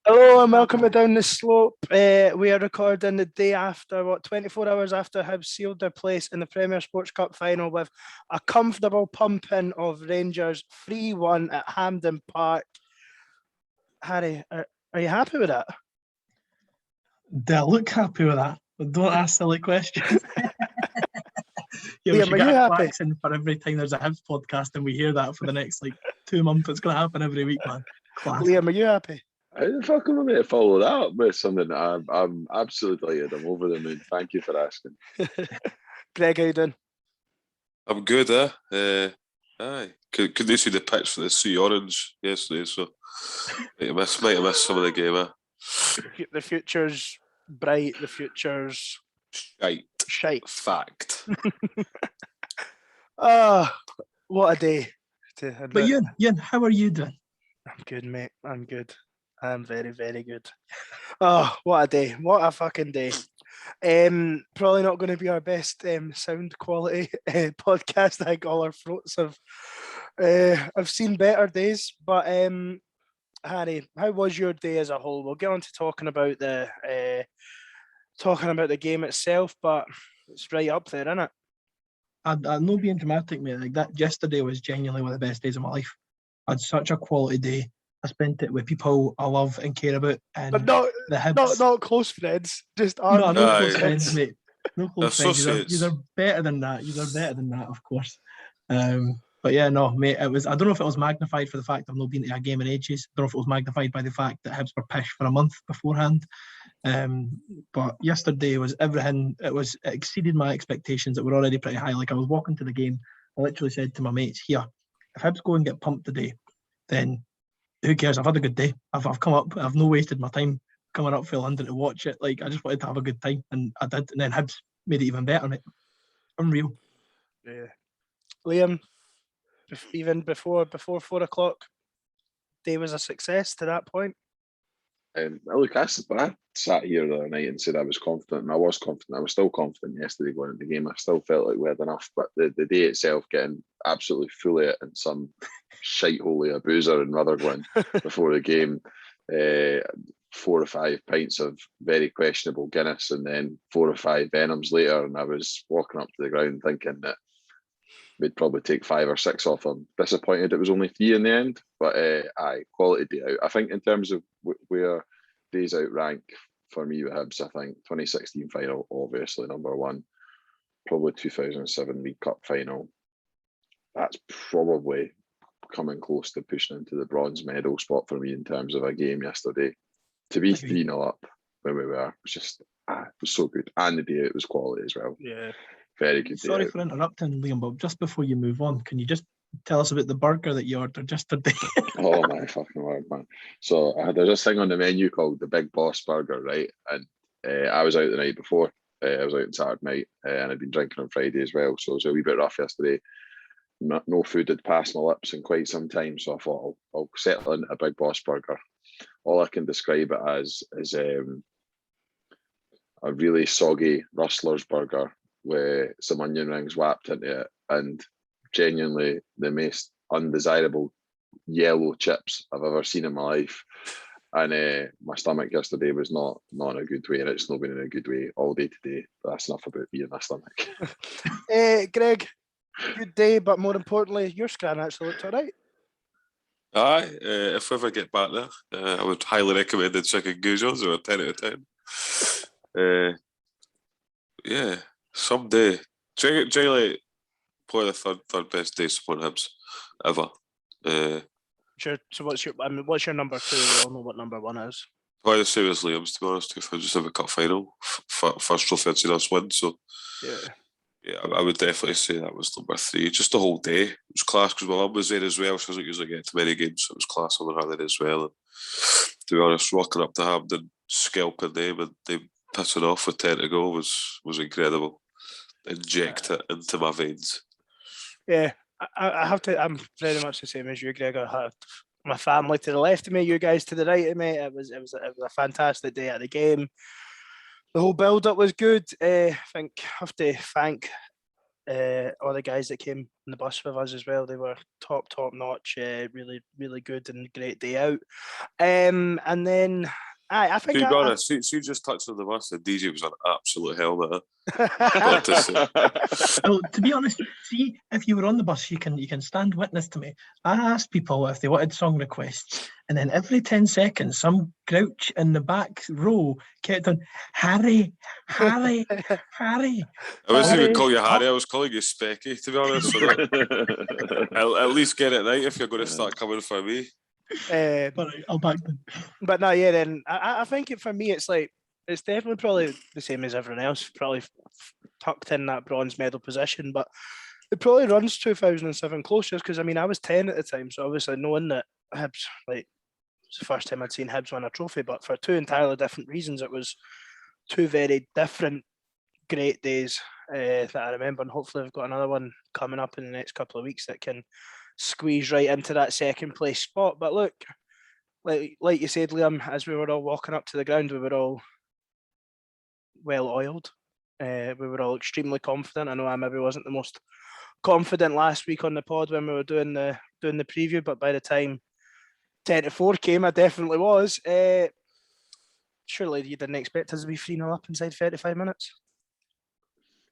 Hello and welcome to Down the Slope. We are recording the day after, 24 hours after Hibs sealed their place in the Premier Sports Cup final with a comfortable pumping of Rangers 3-1 at Hampden Park. Harry, are you happy with that? Do I look happy with that? But don't ask silly questions. Liam, are you happy? For every time there's a Hibs podcast and we hear that for the next 2 months, it's going to happen every week, man. Class. Liam, are you happy? How the fuck am I going to follow that up with something? I'm absolutely delighted. I'm over the moon. Thank you for asking. Greg, how you doing? I'm good, aye. Couldn't see the pitch for the Sea Orange yesterday, so might have missed some of the game, The future's bright, the future's shite. Fact. What a day. But Ian, how are you doing? I'm good, mate. I'm good. I'm very, very good. Oh, what a day. What a fucking day. Probably not going to be our best sound quality podcast. I think all our throats have seen better days. But Harry, how was your day as a whole? We'll get on to talking about the game itself, but it's right up there, isn't it? I'm not being dramatic, mate. Like that yesterday was genuinely one of the best days of my life. I had such a quality day. I spent it with people I love and care about, and but not the Hibs. Not close friends, just no close friends, mate. No close friends. You're better than that. You're better than that, of course. But yeah, no, mate. It was. I don't know if it was magnified for the fact I've not been to a game in ages. I don't know if it was magnified by the fact that Hibs were pish for a month beforehand. But yesterday was everything. It exceeded my expectations that were already pretty high. Like I was walking to the game, I literally said to my mates, "Here, if Hibs go and get pumped today, then who cares? I've had a good day. I've come up. I've no wasted my time coming up for London to watch it. Like I just wanted to have a good time, and I did. And then Hibs made it even better, mate. Unreal." Yeah, Liam. Even before 4 o'clock, day was a success to that point. Look, I sat here the other night and said I was confident, and I was confident. I was still confident yesterday going into the game. I still felt like we had enough, but the day itself, getting absolutely fully it in some shithole of a boozer in Rutherglen before the game, 4 or 5 pints of very questionable Guinness, and then 4 or 5 Venoms later, and I was walking up to the ground thinking that we'd probably take 5 or 6 off them. Disappointed it was only 3 in the end, but quality day out. I think in terms of where days out rank for me with Hibs, I think 2016 final, obviously number one. Probably 2007 League Cup final. That's probably coming close to pushing into the bronze medal spot for me in terms of a game yesterday. To be 3-0 up when we were, was just, it was so good. And the day it was quality as well. Yeah. Very good. Sorry for interrupting, Liam, but just before you move on, can you just tell us about the burger that you ordered yesterday? Oh my fucking word, man. So there's this thing on the menu called the Big Boss Burger, right? And I was out the night before. I was out on Saturday night and I'd been drinking on Friday as well. So it was a wee bit rough yesterday. No food had passed my lips in quite some time. So I thought I'll settle into a Big Boss Burger. All I can describe it as is a really soggy Rustler's burger with some onion rings wrapped into it, and genuinely the most undesirable yellow chips I've ever seen in my life. And my stomach yesterday was not in a good way, and it's not been in a good way all day today. But that's enough about me and my stomach. Greg, good day, but more importantly, your scan actually looked all right. Aye, if we ever get back there, I would highly recommend the chicken goujons, or a 10 out of 10. Yeah, someday. Generally, probably the third best day support Hibs ever. Sure. So what's your number 2? We all know what number 1 is. Probably the same as Liam's, to be honest. If I just have a cup final, first trophy I'd seen us win. So yeah, I would definitely say that was number 3. Just the whole day, it was class because my mum was there as well. She doesn't usually get to many games, so it was class on her there as well. And to be honest, walking up to Hampden, scalping them and them pissing off with 10 to go was incredible. Inject it into my veins. Yeah, I have to. I'm very much the same as you, Greg. I have my family to the left of me, you guys to the right of me. It was a fantastic day at the game. The whole build-up was good. I think I have to thank all the guys that came on the bus with us as well. They were top notch, really, really good and great day out. And then I think to be honest, she just touched on the bus. The DJ was an absolute helmet. Well, to be honest, see, if you were on the bus, you can stand witness to me. I asked people if they wanted song requests, and then every 10 seconds, some grouch in the back row kept on, Harry. I wasn't even calling you Harry, I was calling you Specky, to be honest. So at least get it right if you're going to start coming for me. But I'll back them. But no, yeah, then I think for me, it's like, it's definitely probably the same as everyone else, probably tucked in that bronze medal position, but it probably runs 2007 close, just because, I mean, I was 10 at the time, so obviously knowing that Hibs, like, it's the first time I'd seen Hibs win a trophy, but for two entirely different reasons, it was two very different great days that I remember, and hopefully we've got another one coming up in the next couple of weeks that can squeeze right into that second place spot. But look, like you said, Liam, as we were all walking up to the ground, we were all well oiled. We were all extremely confident. I know I maybe wasn't the most confident last week on the pod when we were doing the preview, but by the time 10-4 came, I definitely was. Surely you didn't expect us to be 3-0 up inside 35 minutes?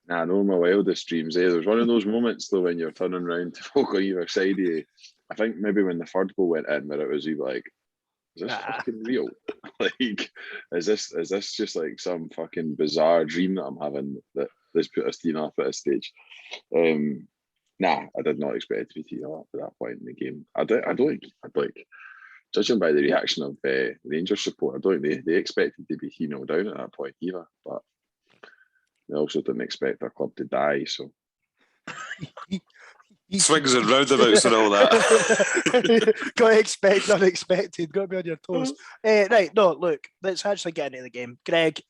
Nah, no, my wildest dreams. There's one of those moments though when you're turning around to folk on either side of you. I think maybe when the third goal went in, where it was even like, is this fucking real? Like, is this just like some fucking bizarre dream that I'm having that this put us 3-0 up at this stage? Nah, I did not expect it to be 3-0 up at that point in the game. I'd like, judging by the reaction of Rangers support, I don't think they expected to be 3-0 down at that point either. But they also didn't expect their club to die, so. Swings and roundabouts and all that. Got to expect unexpected. Got to be on your toes. Right, no, look, let's actually get into the game. Greg,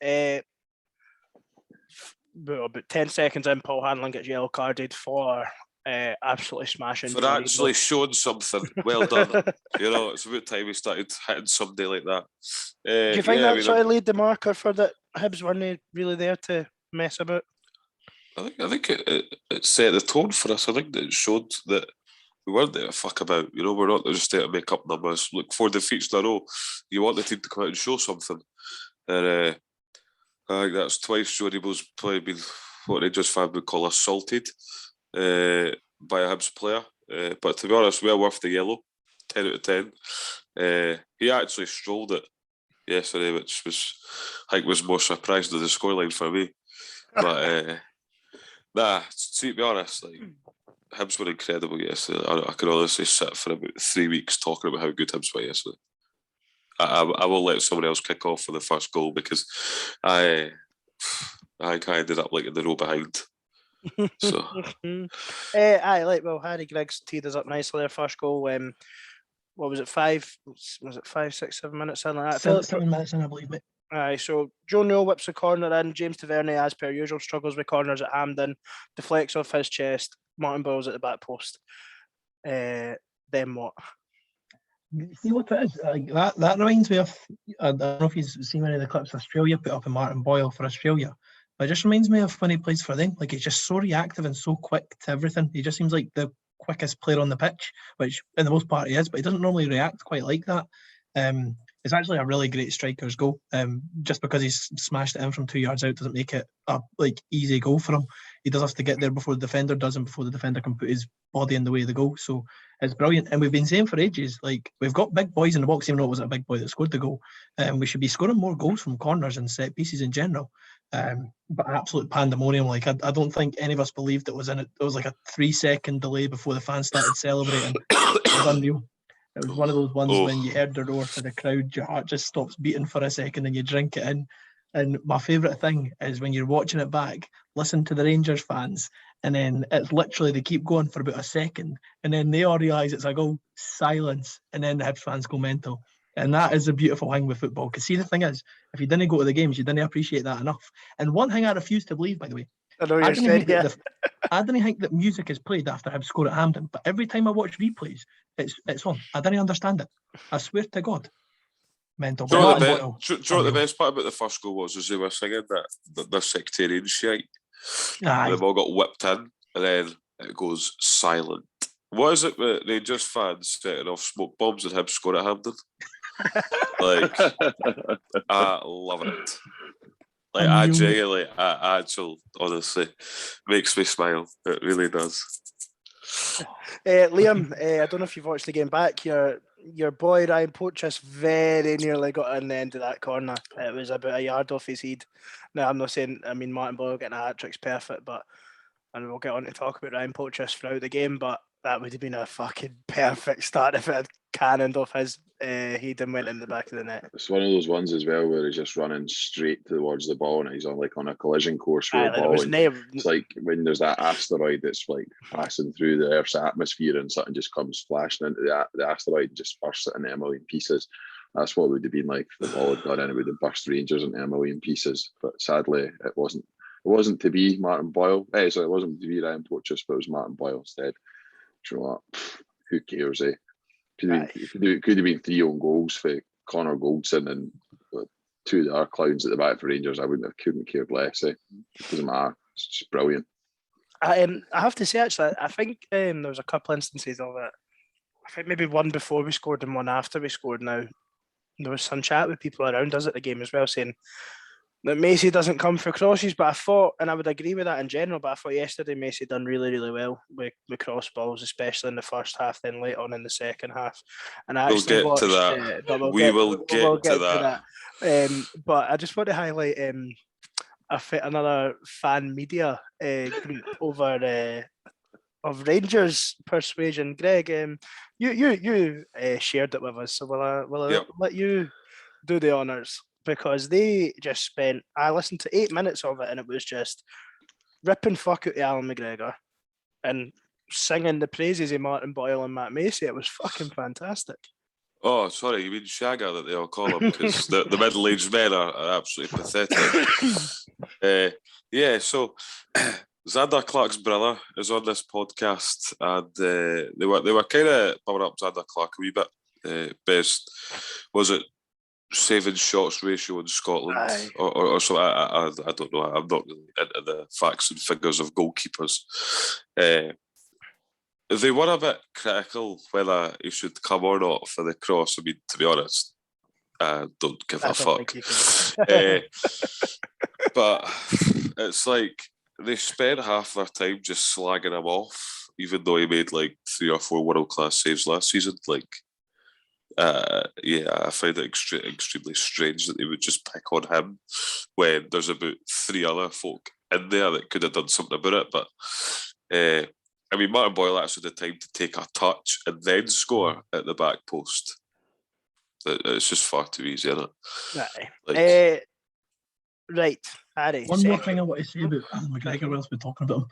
about 10 seconds in, Paul Hanlon gets yellow carded for absolutely smashing. For actually showing something. Well done. It's about time we started hitting somebody like that. Do you think that sort of laid the marker for that Hibs weren't really there to mess about? I think it set the tone for us. I think that it showed that we weren't there to fuck about. We're not just there to make up numbers. Look, 4 defeats in a row. You want the team to come out and show something. And I think that's twice Joe Nebel's probably been what Rangers fan would call assaulted by a Hibs player. But to be honest, well worth the yellow. 10 out of 10. He actually strolled it yesterday, which was more surprising than the scoreline for me. But to be honest, like, Hibs were incredible yesterday. I could honestly sit for about 3 weeks talking about how good Hibs were yesterday. I will let someone else kick off for the first goal because I ended up like in the row behind. So, Harry Griggs teed us up nicely. Their first goal. What was it? 5? Was it 5, 6, 7 minutes? Something like that. 7 minutes in, I believe, mate. So Joe Newell whips the corner in. James Tavernier, as per usual, struggles with corners at Hampden, deflects off his chest. Martin Boyle's at the back post. Then what? See what it is? That reminds me of, I don't know if you've seen any of the clips Australia put up in Martin Boyle for Australia, but it just reminds me of when he plays for them. Like, he's just so reactive and so quick to everything. He just seems like the quickest player on the pitch, which in the most part he is, but he doesn't normally react quite like that. It's actually a really great striker's goal. Just because he's smashed it in from 2 yards out doesn't make it a easy goal for him. He does have to get there before the defender does, and before the defender can put his body in the way of the goal. So it's brilliant. And we've been saying for ages, like, we've got big boys in the box, even though it wasn't a big boy that scored the goal. We should be scoring more goals from corners and set pieces in general. But absolute pandemonium. Like, I don't think any of us believed it was in it. There was like a 3-second delay before the fans started celebrating. It was unreal. It was one of those ones when you heard the roar for the crowd, your heart just stops beating for a second and you drink it in. And my favourite thing is when you're watching it back, listen to the Rangers fans, and then it's literally they keep going for about a second, and then they all realise it's a goal, silence, and then the Hibs fans go mental. And that is a beautiful thing with football. Because see, the thing is, if you didn't go to the games, you didn't appreciate that enough. And one thing I refuse to believe, by the way, I didn't think that music is played after Hibs score at Hampden, but every time I watch replays, it's on. I didn't understand it. I swear to God. Mental. Do you know what the best part about the first goal was? They were singing that sectarian shite. They've all got whipped in. and then it goes silent. What is it with Rangers fans setting off smoke bombs and Hibs score at Hampden? Like, I love it. Like, I genuinely, I actually, honestly, makes me smile. It really does. Liam, I don't know if you've watched the game back. Your boy Ryan Poitras very nearly got in the end of that corner. It was about a yard off his head. Now, I'm not saying, I mean, Martin Boyle getting a hat-trick's perfect, but, and we'll get on to talk about Ryan Poitras throughout the game, but that would have been a fucking perfect start if it had cannoned off his head and went in the back of the net. It's one of those ones as well where he's just running straight towards the ball and he's on a collision course with the ball. It's like when there's that asteroid that's like passing through the Earth's atmosphere and something just comes flashing into the asteroid and just bursts it into a million pieces. That's what it would have been like if the ball had gone in. It would have burst Rangers into a million pieces. But sadly, it wasn't. It wasn't to be Martin Boyle. So it wasn't to be Ryan Poitras, but it was Martin Boyle instead. Do you know what? Who cares, eh? Could have been 3 own goals for Connor Goldson and 2 of the other clowns at the back for Rangers. I couldn't cared less. It doesn't matter. It's just brilliant. I have to say, actually, I think there was a couple instances of it. I think maybe one before we scored and one after we scored. Now, there was some chat with people around us at the game as well saying that Macey doesn't come for crosses, but I thought, and I would agree with that in general, but I thought yesterday Macey done really, really well with cross balls, especially in the first half, then late on in the second half. And I actually we'll get to that. We will get to that. But I just want to highlight another fan media group over of Rangers Persuasion. Greg, you shared it with us, so will I let you do the honours? Because they just spent, I listened to 8 minutes of it and it was just ripping fuck out to Alan McGregor and singing the praises of Martin Boyle and Matt Macey. It was fucking fantastic. Oh, sorry, you mean Shagger that they all call him, because the middle-aged men are absolutely pathetic. So Xander Clark's brother is on this podcast, and they were kind of bumming up Xander Clark a wee bit. Best, was it saving shots ratio in Scotland or so? I don't know. I'm not really into the facts and figures of goalkeepers. They were a bit critical whether he should come or not for the cross. I mean, to be honest, I don't give a fuck. But it's like they spent half their time just slagging him off, even though he made like 3 or 4 world-class saves last season. Like, I find it extremely strange that they would just pick on him when there's about 3 other folk in there that could have done something about it. But I mean, Martin Boyle actually had time to take a touch and then score at the back post. It's just far too easy, isn't it? Right, Harry. One more thing I want to say about Alan McGregor whilst we're talking about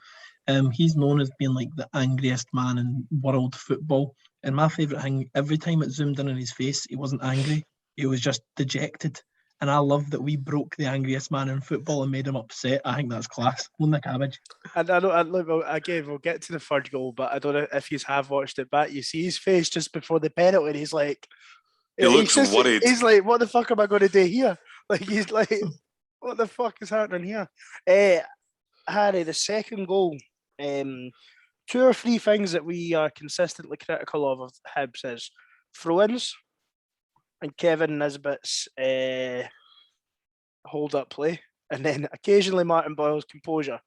him. He's known as being like the angriest man in world football. And my favourite thing, every time it zoomed in on his face, he wasn't angry. He was just dejected. And I love that we broke the angriest man in football and made him upset. I think that's class. On the cabbage. And I know, again, we'll get to the third goal, but I don't know if you have watched it back. You see his face just before the penalty, and he's like... He looks worried. He's like, what the fuck am I going to do here? Like, he's like, what the fuck is happening here? Harry, the second goal, 2 or 3 things that we are consistently critical of Hibs is throw-ins and Kevin Nisbet's hold-up play, and then occasionally Martin Boyle's composure.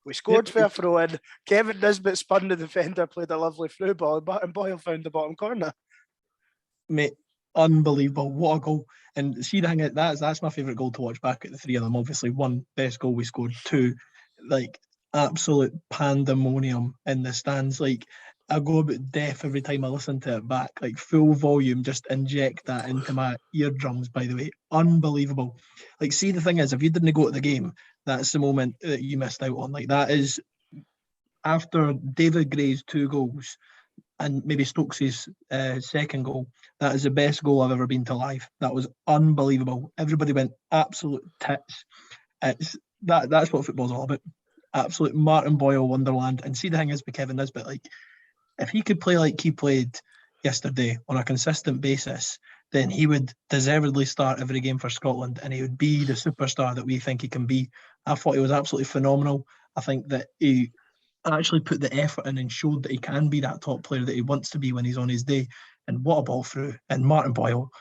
We scored for a throw-in, Kevin Nisbet spun the defender, played a lovely through ball, and Martin Boyle found the bottom corner. Mate, unbelievable. What a goal. And see, the thing, that's my favourite goal to watch back at the 3 of them. Obviously, 1, best goal we scored. 2, like, absolute pandemonium in the stands. Like, I go about deaf every time I listen to it back. Like, full volume, just inject that into my eardrums, by the way. Unbelievable. Like, see, the thing is, if you didn't go to the game, that's the moment that you missed out on. Like, that is, after David Gray's 2 goals, and maybe Stokes' second goal, that is the best goal I've ever been to live. That was unbelievable. Everybody went absolute tits. That's what football's all about. Absolute Martin Boyle wonderland. And see, the thing is with Kevin Nisbet, like, if he could play like he played yesterday on a consistent basis, then he would deservedly start every game for Scotland and he would be the superstar that we think he can be. I thought he was absolutely phenomenal. I think that he actually put the effort in and showed that he can be that top player that he wants to be when he's on his day. And what a ball through. And Martin Boyle,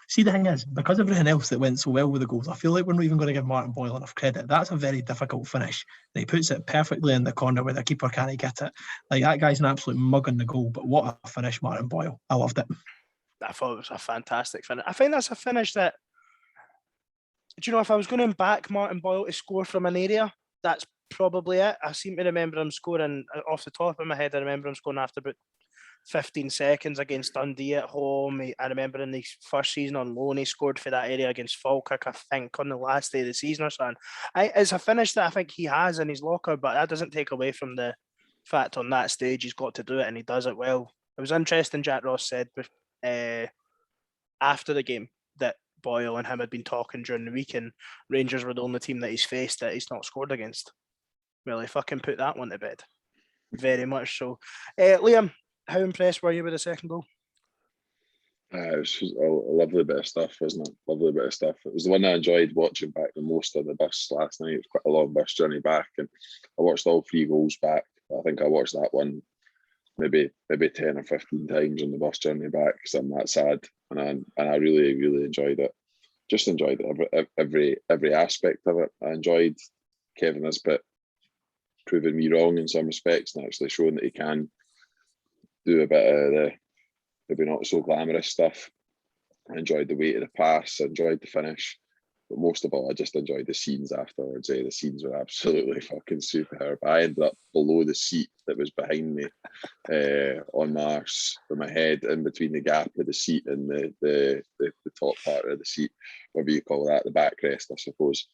see, the thing is, because everything else that went so well with the goals, I feel like we're not even going to give Martin Boyle enough credit. That's a very difficult finish. And he puts it perfectly in the corner where the keeper can't get it. That guy's an absolute mug on the goal, but what a finish, Martin Boyle. I loved it. I thought it was a fantastic finish. I think that's a finish that, do you know, if I was going to back Martin Boyle to score from an area, that's probably it. I seem to remember him scoring, off the top of my head, I remember him scoring after about 15 seconds against Dundee at home. I remember in the first season on loan, he scored for that area against Falkirk, I think, on the last day of the season or something. It's a finish that I think he has in his locker, but that doesn't take away from the fact on that stage he's got to do it, and he does it well. It was interesting, Jack Ross said after the game that Boyle and him had been talking during the week, and Rangers were the only team that he's faced that he's not scored against. Well, he fucking put that one to bed. Very much so. Liam, how impressed were you with the second goal? It was a lovely bit of stuff, wasn't it? Lovely bit of stuff. It was the one I enjoyed watching back the most on the bus last night. It was quite a long bus journey back, and I watched all 3 goals back. I think I watched that one maybe 10 or 15 times on the bus journey back because I'm that sad, and I really, really enjoyed it. Just enjoyed it, every aspect of it. I enjoyed Kevin Nisbet proving me wrong in some respects and actually showing that he can do a bit of the maybe not so glamorous stuff. I enjoyed the weight of the pass, I enjoyed the finish, but most of all, I just enjoyed the scenes afterwards. The scenes were absolutely fucking superb. I ended up below the seat that was behind me on my arse with my head in between the gap of the seat and the top part of the seat, whatever you call that, the backrest, I suppose.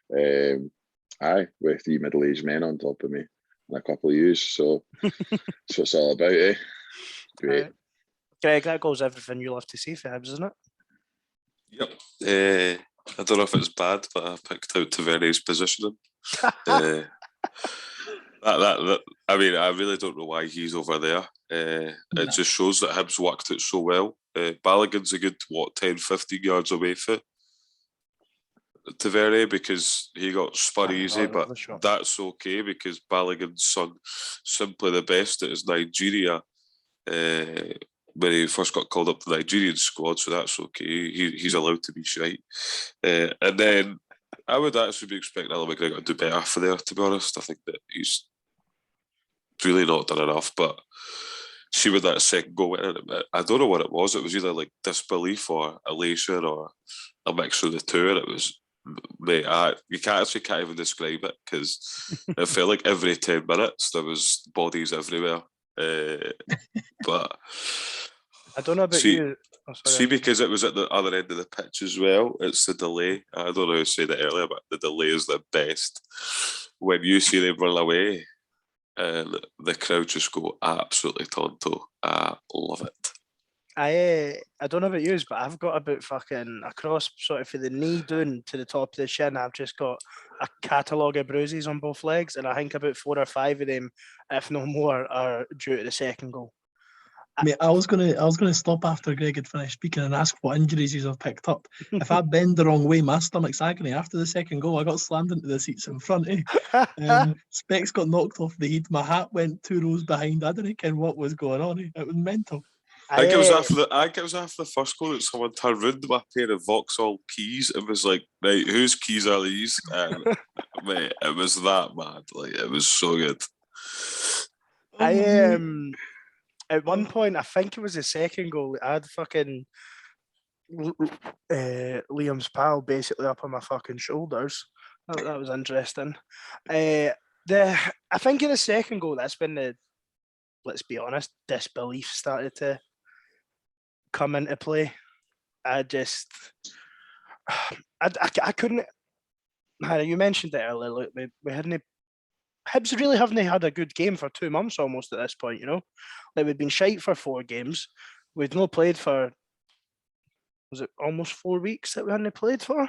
With 3 middle-aged men on top of me and a couple of yous, so that's what it's all about, eh? Great. Greg, that goes everything you love to see for Hibs, isn't it? Yep. I don't know if it's bad, but I picked out Taverni's positioning. I mean, I really don't know why he's over there. It just shows that Hibs worked it so well. Balogun's a good, 10-15 yards away for Taverni because he got spun easy, but that's okay because Balogun's son simply the best at his Nigeria when he first got called up to the Nigerian squad, so that's okay. He's allowed to be shite. And then I would actually be expecting Alan McGregor to do better for there, to be honest. I think that he's really not done enough, but see with that second goal, I don't know what it was. It was either like disbelief or elation or a mix of the two, and it was, mate, you can't even describe it because it felt like every 10 minutes there was bodies everywhere. But I don't know about you. See, because it was at the other end of the pitch as well, it's the delay. I don't know how to say that earlier, but the delay is the best. When you see them run away, and the crowd just go absolutely tonto. I love it. I don't know about you, but I've got about fucking across sort of for the knee down to the top of the shin. I've just got a catalogue of bruises on both legs, and I think about 4 or 5 of them, if no more, are due to the second goal. Mate, I was gonna stop after Greg had finished speaking and ask what injuries he's picked up. If I bend the wrong way, my stomach's agony. After the second goal, I got slammed into the seats in front. Specs got knocked off the head. My hat went 2 rows behind. I didn't care what was going on. It was mental. I think it was after the first goal that someone turned round with a pair of Vauxhall keys and was like, right, whose keys are these? And mate, it was that mad. Like, it was so good. At one point, I think it was the second goal, I had fucking Liam's pal basically up on my fucking shoulders. That was interesting. I think in the second goal, that's when let's be honest, disbelief started to come into play. I couldn't. You mentioned it earlier. Look, we hadn't. Hibs really haven't had a good game for 2 months almost at this point. You know, like we'd been shite for 4 games. We'd not played for. Was it almost 4 weeks that we hadn't played for?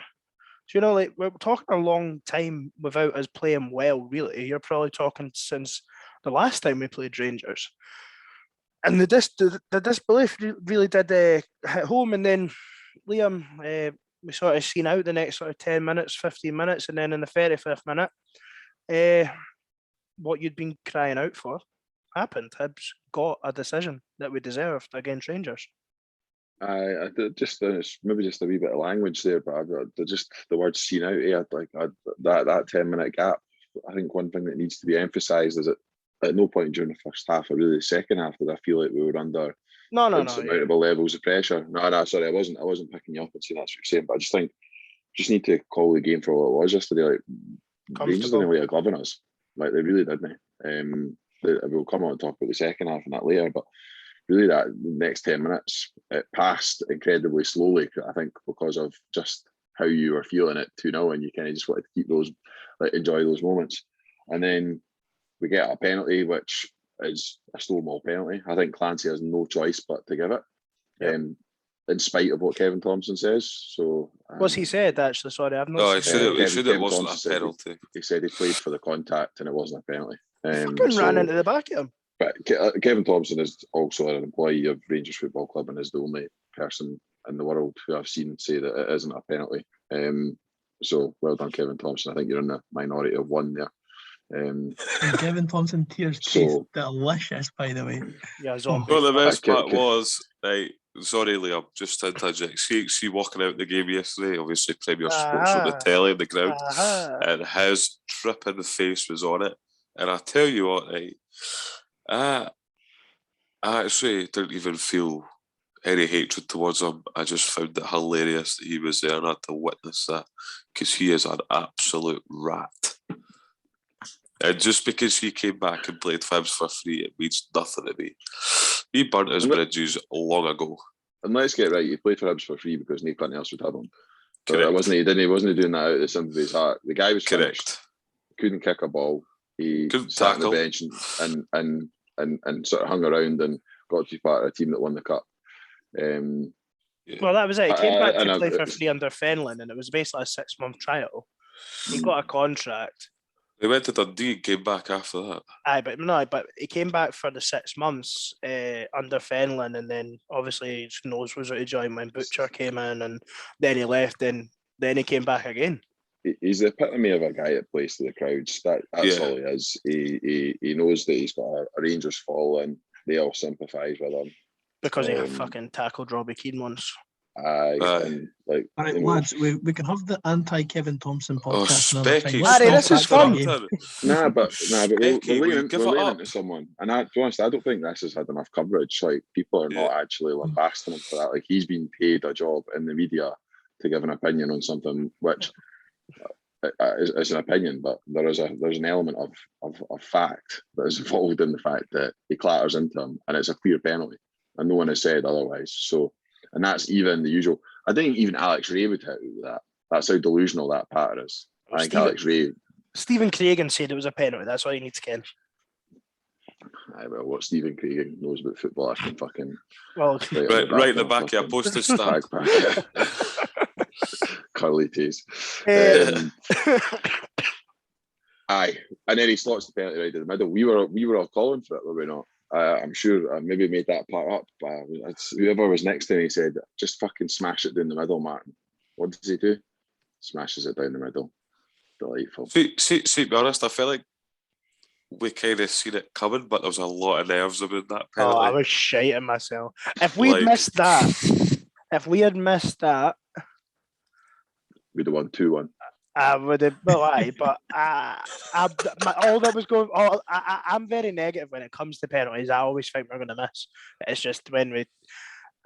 So, you know, like we're talking a long time without us playing well. Really, you're probably talking since the last time we played Rangers. And the disbelief really did hit home. And then Liam, we sort of seen out the next sort of 10 minutes, 15 minutes. And then in the 35th minute, what you'd been crying out for happened. Hibs got a decision that we deserved against Rangers. I just maybe just a wee bit of language there, but just the word seen out here, that 10-minute gap. I think one thing that needs to be emphasised is that at no point during the first half, or really the second half, did I feel like we were under insurmountable levels of pressure. No, sorry, I wasn't picking you up and saying that's what you're saying, but I just think just need to call the game for what it was yesterday. Like Rangers didn't lay a glove on us, like they really didn't. We'll come on to talk about the second half and that later, but really that next 10 minutes, it passed incredibly slowly, I think, because of just how you were feeling it 2-0, and you kind of just wanted to keep those, like, enjoy those moments. And then we get a penalty, which is a Stonewall penalty. I think Clancy has no choice but to give it, in spite of what Kevin Thompson says. So what's he said, actually? Sorry, I've not. No, he said it wasn't a penalty. He said he played for the contact and it wasn't a penalty. Fucking ran into the back of him. But Kevin Thompson is also an employee of Rangers Football Club and is the only person in the world who I've seen say that it isn't a penalty. So well done, Kevin Thompson. I think you're in the minority of one there. And Kevin Thompson tears taste delicious, by the way. Yeah, well, the best part was, sorry, Liam, just to interject. See walking out the game yesterday, obviously Premier Sports on the telly in the ground, and his tripping face was on it. And I tell you what, I actually didn't even feel any hatred towards him. I just found it hilarious that he was there and I had to witness that, because he is an absolute rat. And just because he came back and played Hibs for free, it means nothing to me. He burnt his bridges long ago. And let's get right, he played for Hibs for free because nobody else would have him. So he wasn't doing that out of the sympathy of his heart. The guy was finished, couldn't kick a ball. He sat on the bench and sort of hung around and got to be part of a team that won the cup. Well, that was it. He came back to play for free under Fenlon, and it was basically a 6-month trial. He got a contract. He went to Dundee and came back after that. But he came back for the 6 months under Fenlon, and then obviously his nose was out of joint when Butcher came in, and then he left, and then he came back again. He's the epitome of a guy that plays to the crowds. That's all he is. He knows that he's got a Rangers following. They all sympathise with him. Because he fucking tackled Robbie Keane once. All right, lads, we can have the anti-Kevin Thompson podcast another time. Larry, this is fun. But we're leaning into someone. And to be honest, I don't think this has had enough coverage. Like, people are not actually lambasting him for that. Like, he's been paid a job in the media to give an opinion on something which is an opinion, but there's an element of fact that is involved in the fact that he clatters into him and it's a clear penalty and no one has said otherwise. So, and that's even the usual. I think even Alex Ray would hit with that. That's how delusional that patter is. I think Alex Ray. Stephen Craigan said it was a penalty. That's all you need to ken. Well, what Stephen Craigan knows about football, I can fucking. Well, right in the back of your postage stamp. Curly tees. Aye, and then he slots the penalty right in the middle. We were all calling for it, were we not? I'm sure I maybe made that part up. Whoever was next to me said, "Just fucking smash it down the middle, Martin." What does he do? Smashes it down the middle. Delightful. See, to be honest, I felt like we kind of seen it coming, but there was a lot of nerves about that penalty. Oh, I was shiting myself. If we had missed that, we'd have won 2-1. I would have, but all that was going. I'm very negative when it comes to penalties. I always think we're going to miss. It's just when I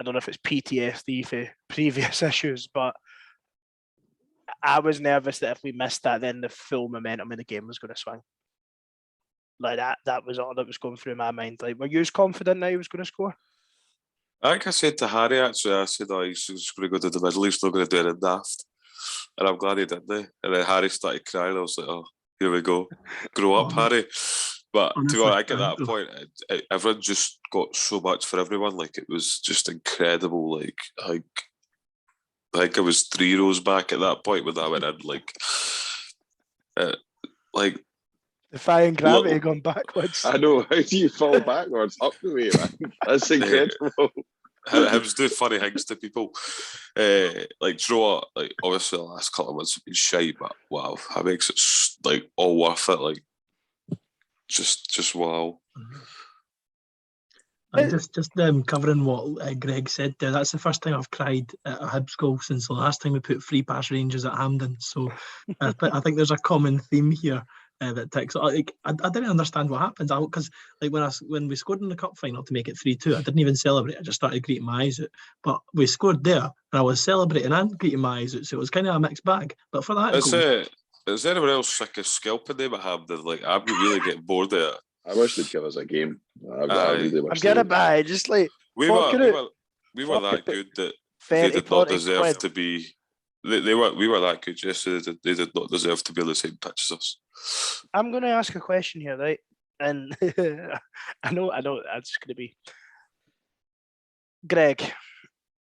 don't know if it's PTSD for previous issues, but I was nervous that if we missed that, then the full momentum in the game was going to swing. Like that was all that was going through my mind. Like, were you confident that he was going to score? I think I said to Harry, actually, I said, he's just going to go to the middle, he's not going to do anything daft. And I'm glad he didn't. And then Harry started crying. I was like, here we go. Grow up, Harry. But to be honest, at that point, everyone just got so much for everyone. Like, it was just incredible. Like, I think I was 3 rows back at that point when I went in. Like, defying gravity going backwards. I know. How do you fall backwards? Up the way, man. That's incredible. Hibs do funny things to people. Like, do you know what? Like, obviously the last couple of months have been shite, but wow, that makes it like all worth it. Like, just wow. And just covering what Greg said there, that's the first time I've cried at a Hibs goal since the last time we put free pass ranges at Hampden. So I think there's a common theme here that ticks. I didn't understand what happens because when we scored in the cup final to make it 3-2, I didn't even celebrate. I just started greeting my eyes out. But we scored there, and I was celebrating and greeting my eyes out. So it was kind of a mixed bag. But for that goal, is anyone else sick of scalping them at Hampden? Like, I'm really getting bored of it. I wish they'd give us a game. I really wish. I'm gonna buy just like we were that good that they did not deserve to be. We were that good yesterday that they did not deserve to be on the same pitch as us. I'm going to ask a question here, right? And I know that's going to be. Greg,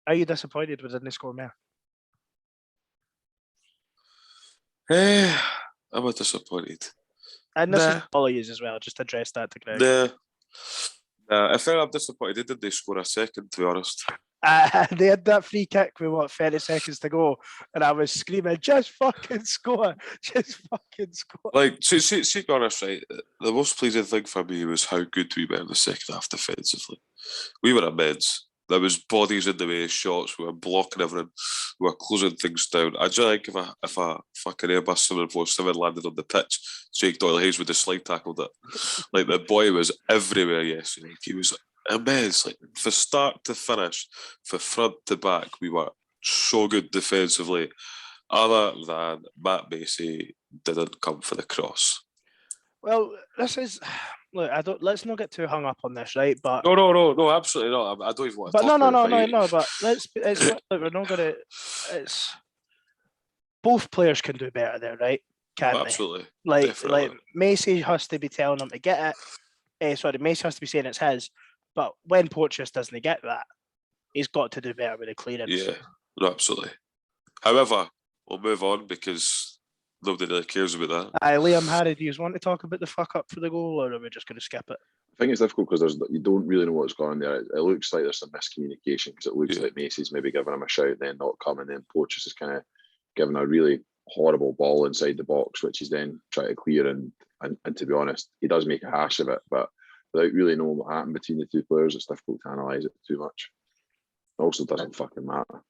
are you disappointed we didn't score more? I'm disappointed. And this is all I use as well. Just address that to Greg. I feel I'm disappointed. Did they score a second, to be honest? They had that free kick with 30 seconds to go, and I was screaming, "Just fucking score! Just fucking score!" Like, to be honest, right? The most pleasing thing for me was how good we were in the second half defensively. We were immense. There was bodies in the way, shots. We were blocking everything. We were closing things down. I just think if a fucking Airbus 747 landed on the pitch, Jake Doyle-Hayes would have slide tackled it. Like, the boy was everywhere yesterday. He was immense. Like, from start to finish, from front to back, we were so good defensively. Other than Matt Macey didn't come for the cross. Well, this is. Look, let's not get too hung up on this, right? But no, absolutely not. I don't even want to talk about it. No. But we're not gonna. It's both players can do better there, right? Can't absolutely. They? Definitely. Like Macey has to be telling them to get it. Macey has to be saying it's his. But when Porteous doesn't get that, he's got to do better with the clearance. Yeah, no, absolutely. However, we'll move on because nobody really cares about that. Liam, Harry, do you want to talk about the fuck up for the goal, or are we just going to skip it? I think it's difficult because you don't really know what's going on there. It looks like there's some miscommunication because it looks like Macey's maybe giving him a shout, then not coming. Then Porteous is kind of giving a really horrible ball inside the box, which he's then trying to clear. And to be honest, he does make a hash of it, but without really knowing what happened between the two players, it's difficult to analyse it too much. It also doesn't fucking matter.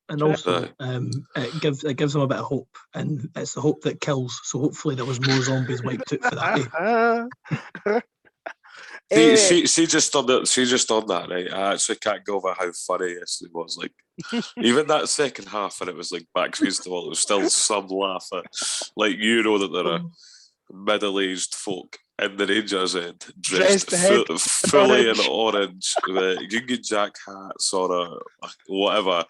And also, it gives them a bit of hope, and it's the hope that kills. So hopefully there was more zombies wiped out for that. She just done that, right? I actually can't go over how funny yesterday was. Like, even that second half, and it was like backstage to all, it was still some laugh at, like, you know that there are middle-aged folk in the Rangers end dressed fully in orange with Union Jack hats or whatever.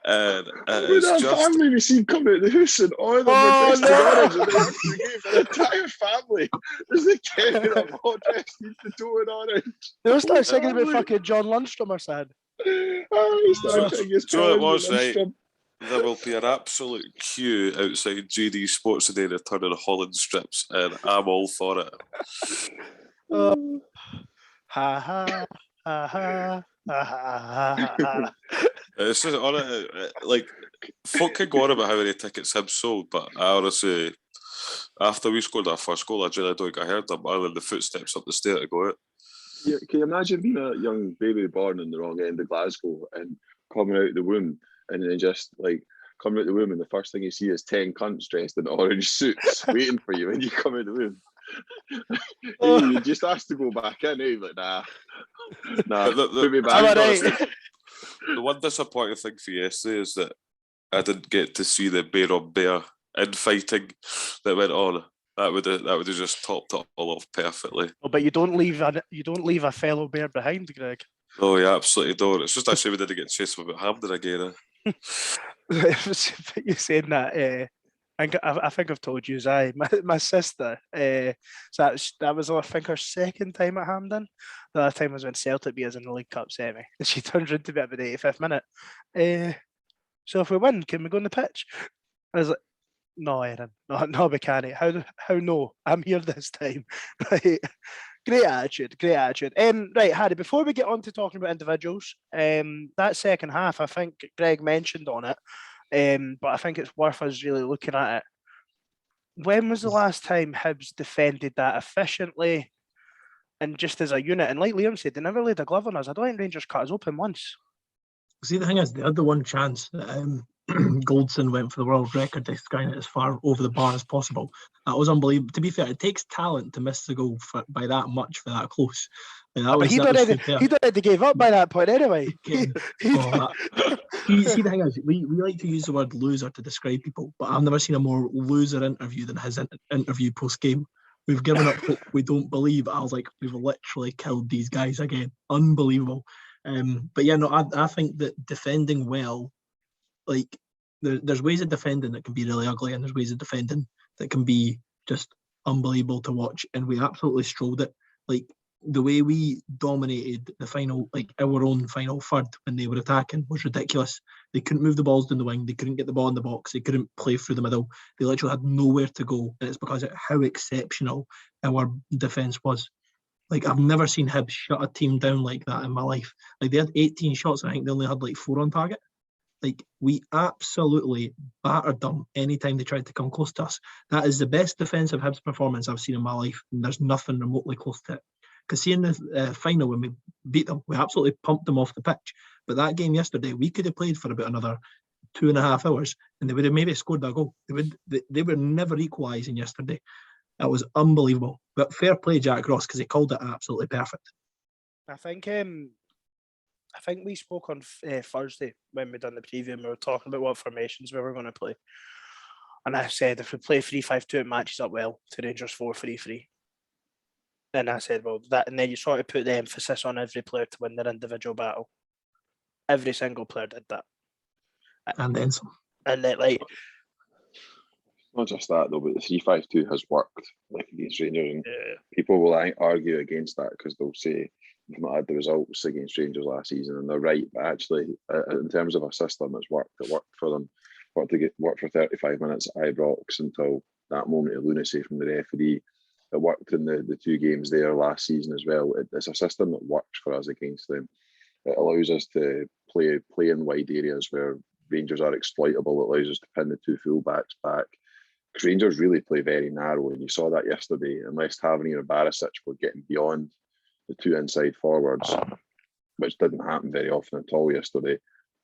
And it's just family we seen coming out the house and all of them were dressed in orange, and then we gave an entire family. There's the kid and I'm all dressed in the toe in orange. They were starting singing about fucking John Lundstrom or something. He started singing his it was right. There will be an absolute queue outside GD Sports today returning Holland strips, and I'm all for it. Ha ha ha ha. It's just like, folk can go on about how many tickets Hibs sold, but I honestly, after we scored our first goal, I really don't think I heard them other than the footsteps up the stair to go out. Yeah, can you imagine being a young baby born in the wrong end of Glasgow and coming out the womb and then just like coming out the womb and the first thing you see is 10 cunts dressed in orange suits waiting for you when you come out the womb? Hey, you just asked to go back in. Hey, like, nah, put me back. The one disappointing thing for yesterday is that I didn't get to see the bear on bear infighting that went on. That would have just topped it all off perfectly. Oh, but you don't leave a fellow bear behind, Greg. Oh yeah, absolutely don't. It's just actually we didn't get chased about Hampden again. You saying that? I think I've told you, my sister. So that was I think her second time at Hampden. The other time was when Celtic beat us in the League Cup semi, and she turns around to me about the 85th minute. So if we win, can we go on the pitch? I was like, no, Erin, no, we can't. How no? I'm here this time. Right. Great attitude. Right, Harry, before we get on to talking about individuals, that second half, I think Greg mentioned on it, but I think it's worth us really looking at it. when was the last time Hibs defended that efficiently and just as a unit? And like Liam said, they never laid a glove on us. I don't think Rangers cut us open once. See, the thing is, they had the one chance that Goldson went for the world record, skying it as far over the bar as possible. That was unbelievable. To be fair, it takes talent to miss the goal by that much for that close. But he'd already gave up by that point anyway. See, the thing is, we like to use the word loser to describe people, but I've never seen a more loser interview than his interview post-game. We've given up hope. We don't believe. I was like, we've literally killed these guys again. Unbelievable. But yeah, no, I think that defending well, like there's ways of defending that can be really ugly, and there's ways of defending that can be just unbelievable to watch. And we absolutely strolled it. Like the way we dominated the final, like our own final third when they were attacking was ridiculous. They couldn't move the balls down the wing. They couldn't get the ball in the box. They couldn't play through the middle. They literally had nowhere to go. And it's because of how exceptional our defence was. Like, I've never seen Hibs shut a team down like that in my life. Like, they had 18 shots, and I think they only had like 4 on target. Like, we absolutely battered them anytime they tried to come close to us. That is the best defensive Hibs performance I've seen in my life, and there's nothing remotely close to it. Because see, in the final, when we beat them, we absolutely pumped them off the pitch. But that game yesterday, we could have played for about another 2.5 hours, and they would have maybe scored a goal. They were never equalising yesterday. That was unbelievable. But fair play, Jack Ross, because he called it absolutely perfect. I think we spoke on Thursday when we done the preview, and we were talking about what formations we were going to play. And I said, if we play 3-5-2, it matches up well to Rangers 4-3-3. And I said, well, that, and then you sort of put the emphasis on every player to win their individual battle. Every single player did that. And then some. And then, like, not just that though, but the 3-5-2 has worked like against Rangers, and people will argue against that because they'll say we've not had the results against Rangers last season, and they're right. But actually, in terms of a system, it's worked. It worked for them. Worked for 35 minutes at Ibrox until that moment of lunacy from the referee. It worked in the 2 games there last season as well. It's a system that works for us against them. It allows us to play in wide areas where Rangers are exploitable. It allows us to pin the 2 fullbacks back. Because Rangers really play very narrow, and you saw that yesterday. Unless Tavernier and Barisic were getting beyond the 2 inside forwards, which didn't happen very often at all yesterday,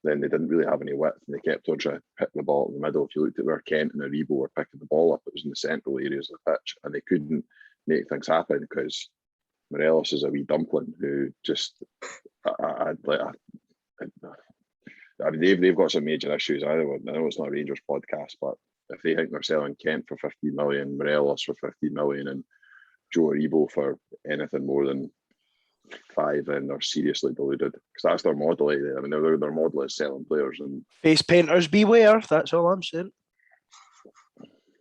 then they didn't really have any width, and they kept on trying to pick the ball in the middle. If you looked at where Kent and Aribo were picking the ball up, it was in the central areas of the pitch, and they couldn't make things happen because Morelos is a wee dumpling who just, I mean, they've got some major issues. I know it's not a Rangers podcast, but if they think they're selling Kent for 15 million, Morelos for 15 million, and Joe Aribo for anything more than 5, then they're seriously deluded. Because that's their model. I mean, their model is selling players. And face painters beware. That's all I'm saying.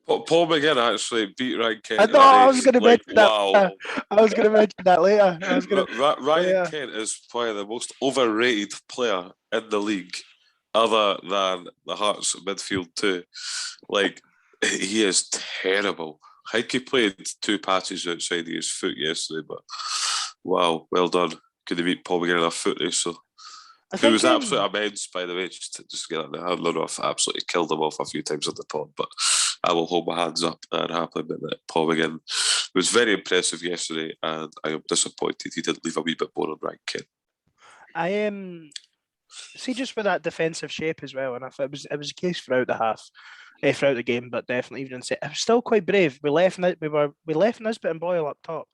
Paul McGinn actually beat Ryan Kent. I was going to mention that. I was going to mention that later. Ryan Kent is probably the most overrated player in the league, other than the Hearts midfield too. Like, he is terrible. I think he played 2 passes outside his foot yesterday, but wow, well done. Could have beat Paul McGinn in a footy, so it was absolutely immense, by the way, just to get that. I don't know if I absolutely killed him off a few times on the pod, but I will hold my hands up and happily admit that Paul McGinn was very impressive yesterday, and I am disappointed he didn't leave a wee bit more on Ryan Kent. I am see, just with that defensive shape as well, and I thought it was a case throughout the game, but definitely even in set, it was still quite brave. We left Nisbet and Boyle up top.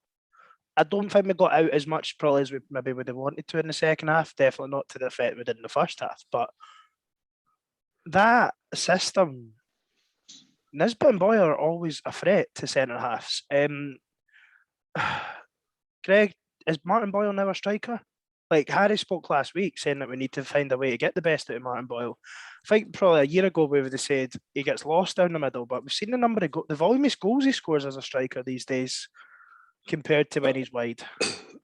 I don't think we got out as much probably as we maybe would have wanted to in the second half. Definitely not to the effect we did in the first half. But that system, Nisbet and Boyle are always a threat to centre halves. Greg, is Martin Boyle now a striker? Like Harry spoke last week saying that we need to find a way to get the best out of Martin Boyle. I think probably a year ago we would have said he gets lost down the middle, but we've seen the number of the volume of goals he scores as a striker these days compared to when he's wide.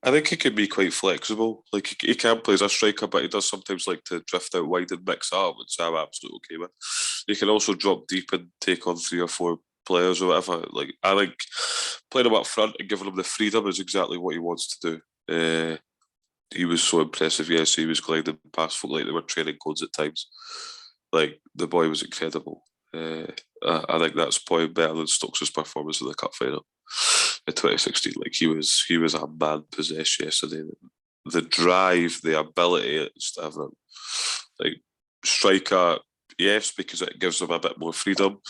I think he can be quite flexible. Like he can play as a striker, but he does sometimes like to drift out wide and mix up, which I'm absolutely okay with. He can also drop deep and take on 3 or 4 players or whatever. Like I think playing him up front and giving him the freedom is exactly what he wants to do. He was so impressive. Yes, he was gliding past folk like they were training codes at times. Like the boy was incredible. I think that's probably better than Stokes' performance in the cup final in 2016. Like he was a man possessed yesterday. The drive, the ability, it's everything. Like striker, yes, because it gives him a bit more freedom.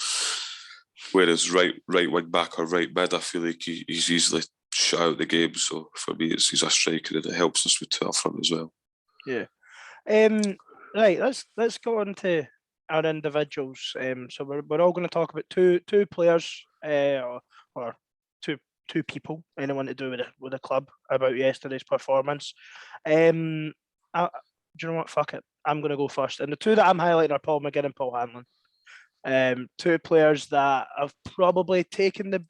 Whereas right wing back or right mid, I feel like he's easily shut out the game. So for me, he's a striker and it helps us with 12 front as well. Yeah. Right. Let's go on to our individuals. So we're all going to talk about two players, or two people, anyone to do with the club, about yesterday's performance. Do you know what? Fuck it. I'm going to go first. And the two that I'm highlighting are Paul McGinn and Paul Hanlon. Two players that have probably taken the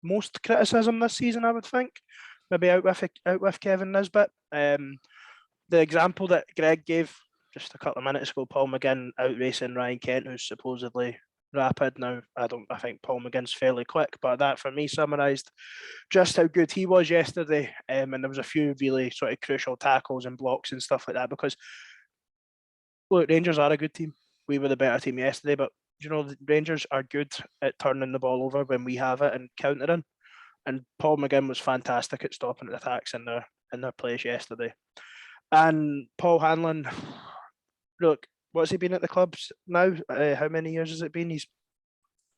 most criticism this season, I would think. Maybe out with Kevin Nisbet. The example that Greg gave just a couple of minutes ago, Paul McGinn outracing Ryan Kent, who's supposedly rapid. Now, I think Paul McGinn's fairly quick, but that for me summarised just how good he was yesterday. And there was a few really sort of crucial tackles and blocks and stuff like that, because look, Rangers are a good team. We were the better team yesterday, but the Rangers are good at turning the ball over when we have it and countering. And Paul McGinn was fantastic at stopping the attacks in their place yesterday. And Paul Hanlon, look, what's he been at the clubs now? How many years has it been? Is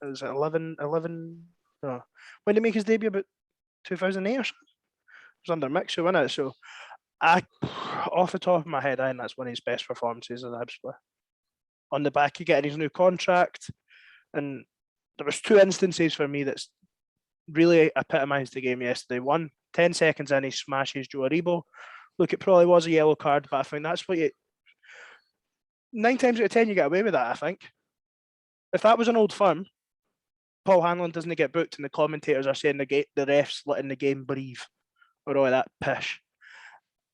it 11? No. When did he make his debut? About 2008 or something? It was under Mixer, wasn't it? So, off the top of my head, I think that's one of his best performances in the Hibs play. On the back of getting his new contract. And there was two instances for me that's really epitomised the game yesterday. One, 10 seconds in, he smashes Joe Aribo. Look, it probably was a yellow card, but I think that's what 9 times out of 10 you get away with that, I think. If that was an old firm, Paul Hanlon doesn't get booked and the commentators are saying the ref's letting the game breathe or all that pish.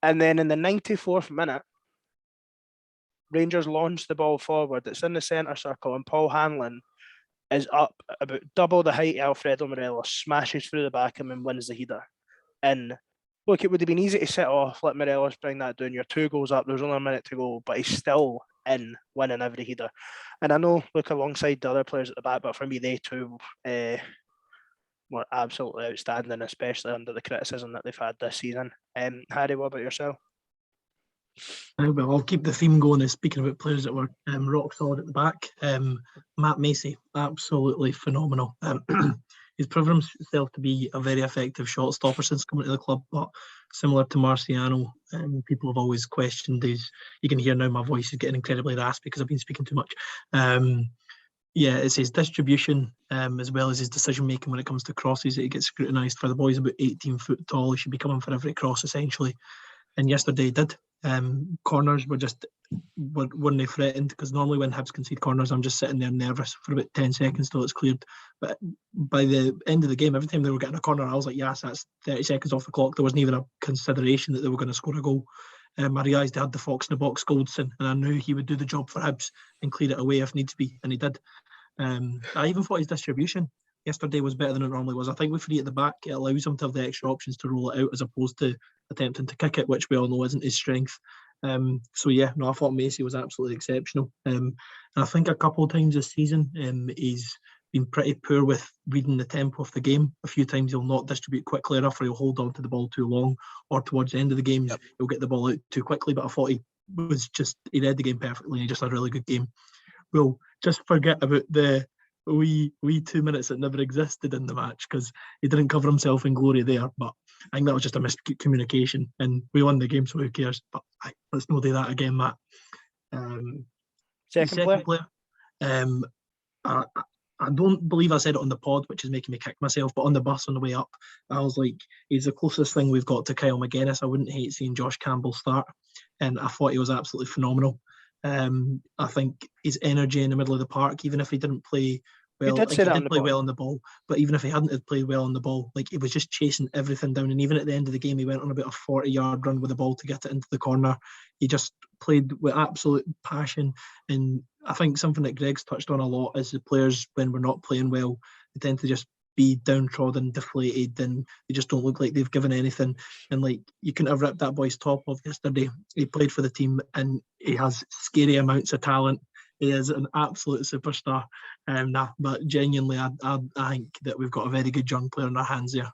And then in the 94th minute, Rangers launch the ball forward. It's in the centre circle and Paul Hanlon is up about double the height of Alfredo Morelos, smashes through the back of him and wins the header. And look, it would have been easy to set off, let Morelos bring that down. You're 2 goals up, there's only a minute to go, but he's still in, winning every header. And I know, look, alongside the other players at the back, but for me, they two were absolutely outstanding, especially under the criticism that they've had this season. Harry, what about yourself? Well, I'll keep the theme going as speaking about players that were rock solid at the back. Matt Macey, absolutely phenomenal. He's proven himself to be a very effective shot stopper since coming to the club, but similar to Marciano, people have always questioned his. You can hear now my voice is getting incredibly raspy because I've been speaking too much. It's his distribution as well as his decision making when it comes to crosses that he gets scrutinised for. The boy's about 18 foot tall. He should be coming for every cross essentially. And yesterday he did. Corners weren't they threatened, because normally when Hibs concede corners I'm just sitting there nervous for about 10 seconds till it's cleared, but by the end of the game, every time they were getting a corner I was like, yes, that's 30 seconds off the clock. There wasn't even a consideration that they were going to score a goal. I realised they had the fox in the box, Goldson, and I knew he would do the job for Hibs and clear it away if needs be, and he did. I even thought his distribution yesterday was better than it normally was. I think with 3 at the back, it allows him to have the extra options to roll it out as opposed to attempting to kick it, which we all know isn't his strength. I thought Macey was absolutely exceptional. And I think a couple of times this season he's been pretty poor with reading the tempo of the game. A few times he'll not distribute quickly enough, or he'll hold on to the ball too long, or towards the end of the games he'll get the ball out too quickly. But I thought he read the game perfectly and he just had a really good game. We'll just forget about the wee 2 minutes that never existed in the match because he didn't cover himself in glory there, but I think that was just a miscommunication and we won the game, so who cares. But let's not do that again, Matt. Second player. I don't believe I said it on the pod, which is making me kick myself, but on the bus on the way up I was like, he's the closest thing we've got to Kyle McGuinness. I wouldn't hate seeing Josh Campbell start, and I thought he was absolutely phenomenal. I think his energy in the middle of the park, even if he didn't play well, he did play well on the ball, but even if he hadn't played well on the ball, like he was just chasing everything down. And even at the end of the game, he went on about a 40-yard run with the ball to get it into the corner. He just played with absolute passion. And I think something that Greg's touched on a lot is the players, when we're not playing well, they tend to just be downtrodden, deflated, and they just don't look like they've given anything. And like, you couldn't have ripped that boy's top off yesterday. He played for the team and he has scary amounts of talent. he is an absolute superstar. But genuinely, I think that we've got a very good young player in our hands there.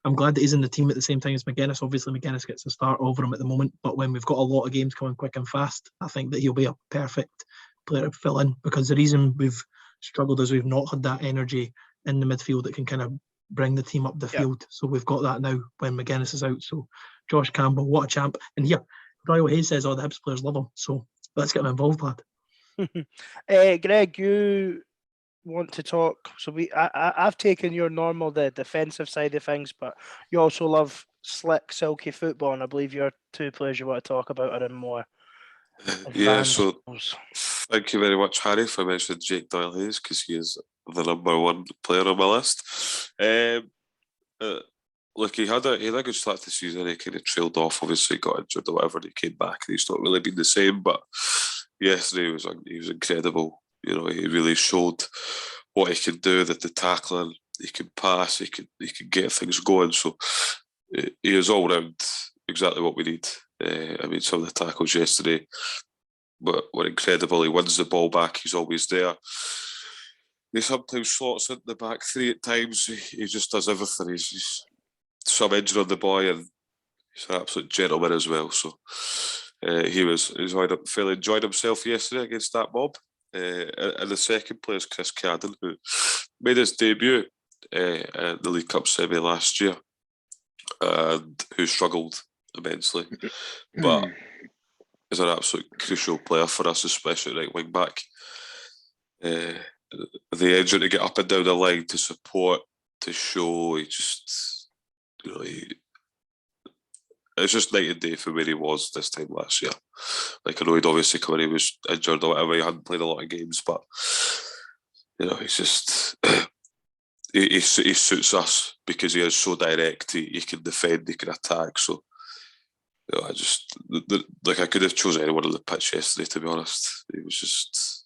I'm glad that he's in the team at the same time as McGuinness. Obviously, McGuinness gets a start over him at the moment, but when we've got a lot of games coming quick and fast, I think that he'll be a perfect player to fill in, because the reason we've struggled is we've not had that energy in the midfield that can kind of bring the team up the field. So we've got that now when McGuinness is out. So Josh Campbell, what a champ. And here, Royal Hayes says all the Hibs players love him. So let's get him involved, lad. Greg, you want to talk? So I've taken your normal, the defensive side of things, but you also love slick, silky football, and I believe your two players you want to talk about are in more advanced roles. Thank you very much, Harry, for mentioning Jake Doyle Hayes, because he is the number one player on my list. Look, he had a good start to the season. He kind of trailed off, obviously got injured or whatever, and he came back and he's not really been the same, but yesterday he was incredible. You know, he really showed what he could do, that the tackling, he could pass, he could get things going. So he is all round exactly what we need. I mean, some of the tackles yesterday were incredible. He wins the ball back, he's always there. He sometimes slots into the back three at times. He just does everything. He's some injury on the boy, and he's an absolute gentleman as well. So he enjoyed himself yesterday against that mob. And the second player is Chris Carden, who made his debut at the League Cup semi last year, and who struggled immensely, but is an absolute crucial player for us, especially right wing back. The engine to get up and down the line, to support, to show, it's just night and day from where he was this time last year. Like, I know he'd obviously come in, he was injured or whatever, he hadn't played a lot of games, but he's just he suits us because he is so direct. He can defend, he can attack. So I could have chosen anyone on the pitch yesterday, to be honest. It was just,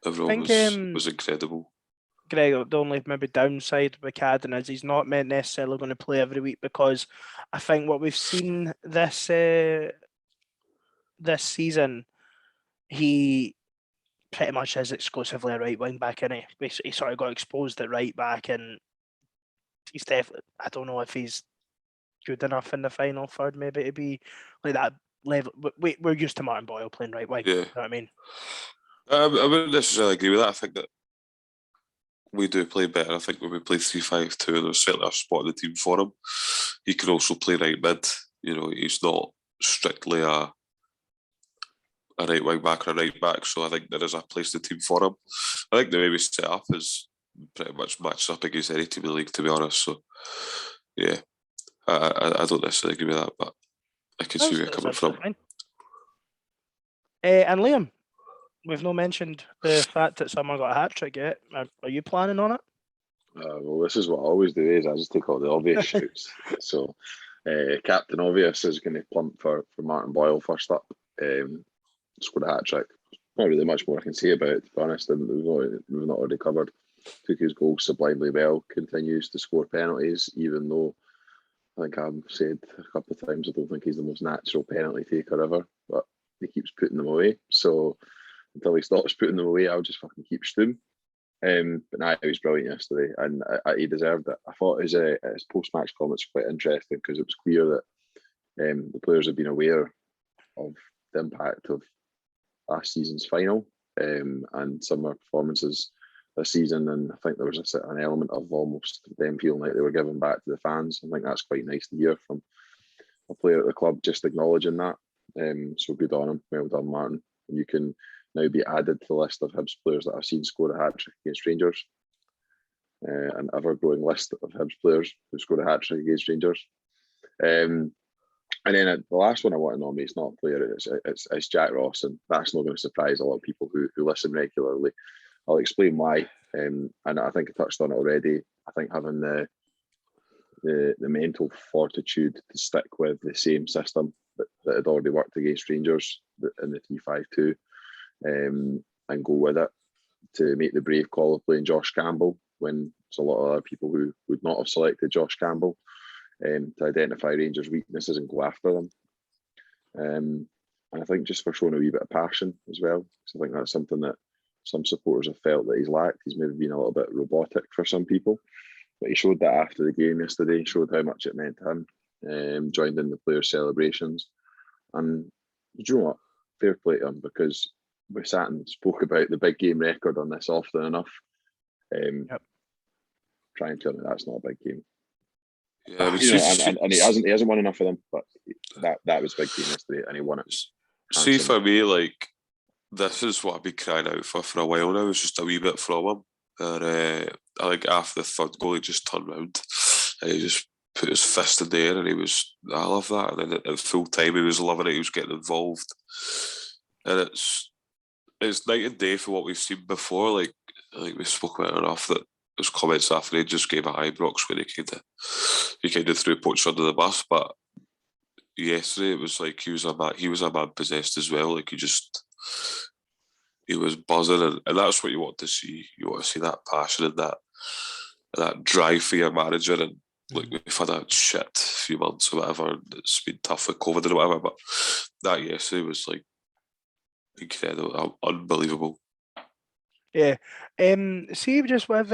everyone was incredible. Greg, the only maybe downside with Carden is he's not necessarily going to play every week, because I think what we've seen this season, he pretty much is exclusively a right wing back, and he sort of got exposed at right back, and he's definitely, I don't know if he's good enough in the final third maybe to be like that level. We're used to Martin Boyle playing right wing. Yeah. You know what I mean? I wouldn't necessarily agree with that. I think that we do play better. I think when we play 3-5-2, there's certainly a spot in the team for him. He can also play right mid. He's not strictly a right wing back or a right back, so I think there is a place in the team for him. I think the way we set up is pretty much matched up against any team in the league, to be honest. So, yeah, I don't necessarily agree with that, but I can see where you're coming from. And Liam, we've not mentioned the fact that someone got a hat-trick yet. Are you planning on it? Well, this is what I always do, is I just take all the obvious shouts. So, Captain Obvious is going to plump for Martin Boyle first up. Scored a hat-trick. Not really much more I can say about it, to be honest. And we've not already covered. Took his goals sublimely well. Continues to score penalties, even though I think I've said a couple of times I don't think he's the most natural penalty taker ever. But he keeps putting them away. So until he stops putting them away, I'll just fucking keep stewing. But he was brilliant yesterday, and he deserved it. I thought his post-match comments were quite interesting, because it was clear that the players have been aware of the impact of last season's final and some of our performances this season, and I think there was an element of almost them feeling like they were giving back to the fans. I think that's quite nice to hear from a player at the club, just acknowledging that. So good on him. Well done, Martin. You can now be added to the list of Hibs players that I've seen score a hat-trick against Rangers. An ever-growing list of Hibs players who scored a hat-trick against Rangers. And then the last one I want to nominate is not a player, it's Jack Ross, and that's not going to surprise a lot of people who listen regularly. I'll explain why, and I think I touched on it already. I think having the mental fortitude to stick with the same system that had already worked against Rangers in the 3-5-2, and go with it, to make the brave call of playing Josh Campbell when there's a lot of other people who would not have selected Josh Campbell, to identify Rangers' weaknesses and go after them. And I think just for showing a wee bit of passion as well, because I think that's something that some supporters have felt that he's lacked. He's maybe been a little bit robotic for some people, but he showed that after the game yesterday. He showed how much it meant to him, joined in the players' celebrations. And do you know what? Fair play to him, because we sat and spoke about the big game record on this often enough. Try and tell me that's not a big game. Yeah, I mean, and he hasn't won enough of them, but that was a big game yesterday, and he won it. See, for me, like, this is what I've been crying out for a while now. It's just a wee bit from him. And I think after the third goal, he just turned round and he just put his fist in the air, and I love that. And then at full time, he was loving it. He was getting involved, and it's night and day for what we've seen before. Like, I think we spoke about it enough that his comments after he just gave a Ibrox where he kind of threw Poch under the bus. But yesterday, it was like he was a man possessed as well. Like, he was buzzing, and that's what you want to see. You want to see that passion and that drive for your manager. And like, we've had a shit few months or whatever, and it's been tough with COVID and whatever, but that yesterday was like incredible, unbelievable. Yeah. See, just with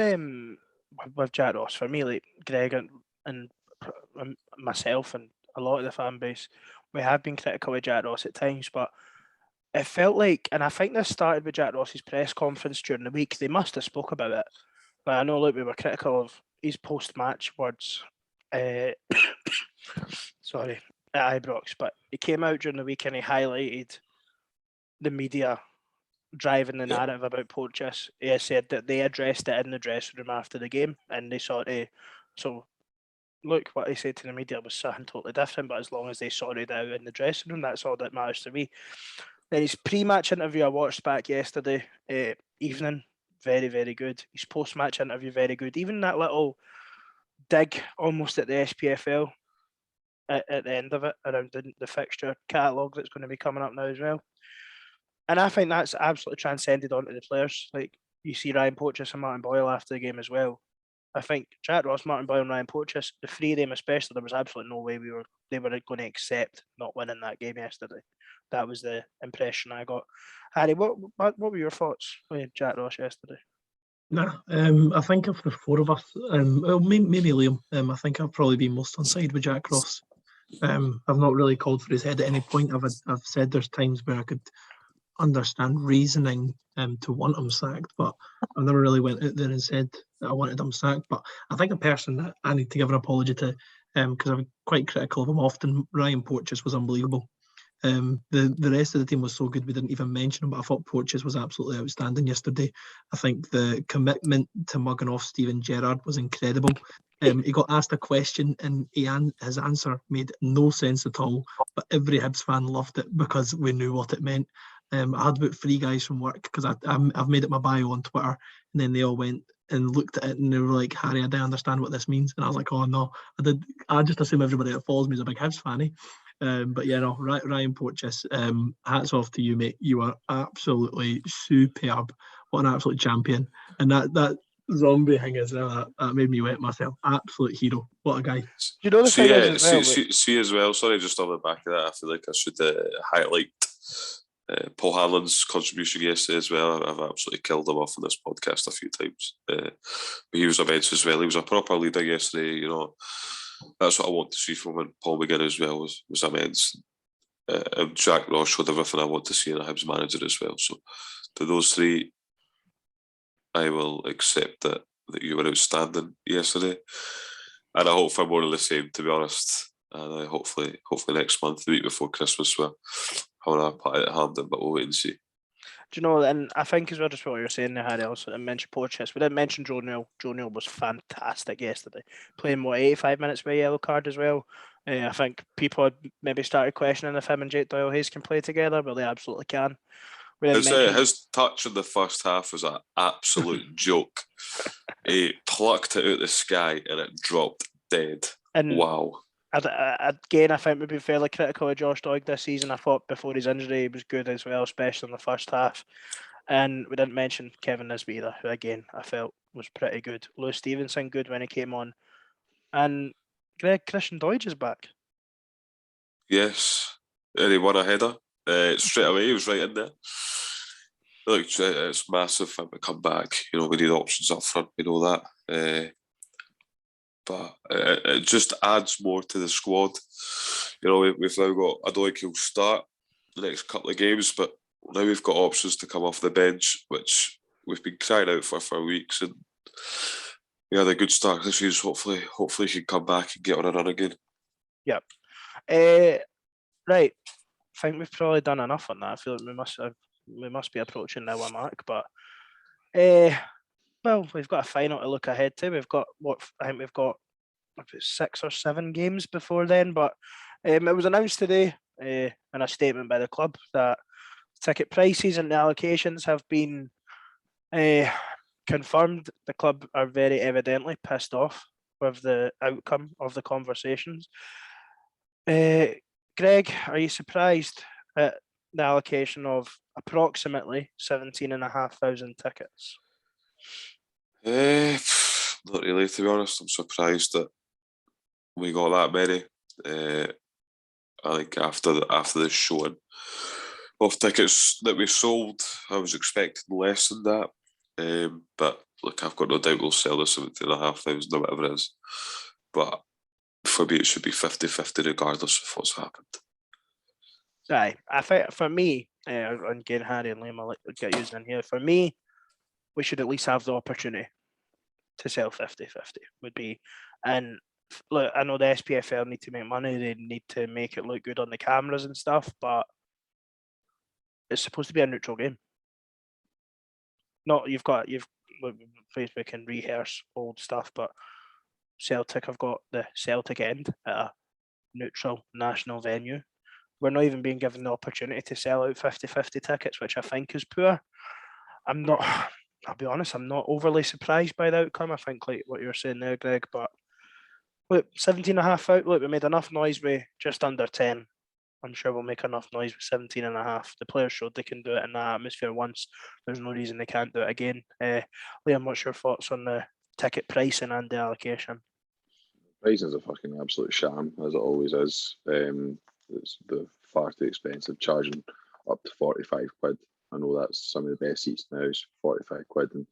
Jack Ross, for me, like Greg and myself and a lot of the fan base, we have been critical of Jack Ross at times, but it felt like, and I think this started with Jack Ross's press conference during the week, they must have spoke about it. But I know, like, we were critical of his post-match words, sorry, at Ibrox, but he came out during the week and he highlighted the media driving the narrative about Porteous. He said that they addressed it in the dressing room after the game, and they so look, what he said to the media was something totally different, but as long as they sorted out in the dressing room, that's all that matters to me. Then his pre-match interview I watched back yesterday evening, very, very good. His post-match interview, very good. Even that little dig almost at the SPFL at the end of it, around the fixture catalogue that's going to be coming up now as well. And I think that's absolutely transcended onto the players. Like, you see Ryan Porteous and Martin Boyle after the game as well. I think Jack Ross, Martin Boyle and Ryan Porteous, the three of them especially, there was absolutely no way they were going to accept not winning that game yesterday. That was the impression I got. Harry, what were your thoughts with Jack Ross yesterday? I think of the four of us, well, maybe Liam, I think I've probably been most on side with Jack Ross. I've not really called for his head at any point. I've said there's times where I could understand reasoning to want him sacked, but I never really went out there and said that I wanted him sacked. But I think a person that I need to give an apology to, because I'm quite critical of him often, Ryan Porteous was unbelievable. The rest of the team was so good we didn't even mention him, but I thought Porteous was absolutely outstanding yesterday. I think the commitment to mugging off Steven Gerrard was incredible. He got asked a question and his answer made no sense at all, but every Hibs fan loved it because we knew what it meant. I had about 3 guys from work, because I've made it my bio on Twitter, and then they all went and looked at it and they were like, Harry, I don't understand what this means. And I was like, oh no, I just assume everybody that follows me is a big Hibs fan. But yeah, no, Ryan Porteous, hats off to you, mate. You are absolutely superb. What an absolute champion. And that zombie thing as well, that made me wet myself. Absolute hero. What a guy. You know the thing is as well. See as well, sorry, just on the back of that, I feel like I should highlight Paul Harlan's contribution yesterday as well. I've absolutely killed him off on this podcast a few times. But he was immense as well. He was a proper leader yesterday, you know. That's what I want to see from him. Paul McGinn as well was immense. Jack Ross showed everything I want to see in a Hibs manager as well. So to those three, I will accept that you were outstanding yesterday. And I hope for more of the same, to be honest. And hopefully next month, the week before Christmas, we're having a party at Hampden, but we'll wait and see. Do you know, and I think as well, just what you're saying there, Harry, also, and mentioned Porteous. We didn't mention Joe Newell. Joe Newell was fantastic yesterday. Playing, 85 minutes with a yellow card as well. I think people had maybe started questioning if him and Jake Doyle-Hayes can play together, but they absolutely can. His touch in the first half was an absolute joke. He plucked it out of the sky and it dropped dead. And wow. Again, I think we've been fairly critical of Josh Doig this season. I thought before his injury he was good as well, especially in the first half. And we didn't mention Kevin Nisbet either, who again I felt was pretty good. Lewis Stevenson good when he came on. And Christian Doidge is back. Yes. And he won a header. straight away. He was right in there. Look, it's massive for him to come back. You know, we need options up front. We know that. But it just adds more to the squad. You know, we've now got, I don't think he'll start the next couple of games, but now we've got options to come off the bench, which we've been crying out for weeks. And we had a good start this year. Hopefully he can come back and get on a run again. Yep. Right. I think we've probably done enough on that. I feel like we must be approaching the hour mark, but well, we've got a final to look ahead to. We've got we've got 6 or 7 games before then, but it was announced today in a statement by the club that ticket prices and the allocations have been confirmed. The club are very evidently pissed off with the outcome of the conversations. Greg, are you surprised at the allocation of approximately 17,500 tickets? Not really, to be honest. I'm surprised that we got that many. I think after the showing of tickets that we sold, I was expecting less than that. But look, I've got no doubt we'll sell the 17,500 or whatever it is. But for me, it should be 50-50 regardless of what's happened. Aye, I think for me, and again, Harry and Liam, I'll get using in here. For me, we should at least have the opportunity to sell 50-50 would be. And look, I know the SPFL need to make money. They need to make it look good on the cameras and stuff, but it's supposed to be a neutral game. We can rehearse old stuff, but Celtic have got the Celtic end at a neutral national venue. We're not even being given the opportunity to sell out 50-50 tickets, which I think is poor. I'll be honest, I'm not overly surprised by the outcome. I think like what you're saying there, Greg, but look, 17.5 out, look, we made enough noise with just under 10. I'm sure we'll make enough noise with 17.5. The players showed they can do it in that atmosphere once. There's no reason they can't do it again. Liam, what's your thoughts on the ticket pricing and the allocation? Pricing's a fucking absolute sham, as it always is. It's far too expensive, charging up to 45 quid. I know that's some of the best seats now is 45 quid, and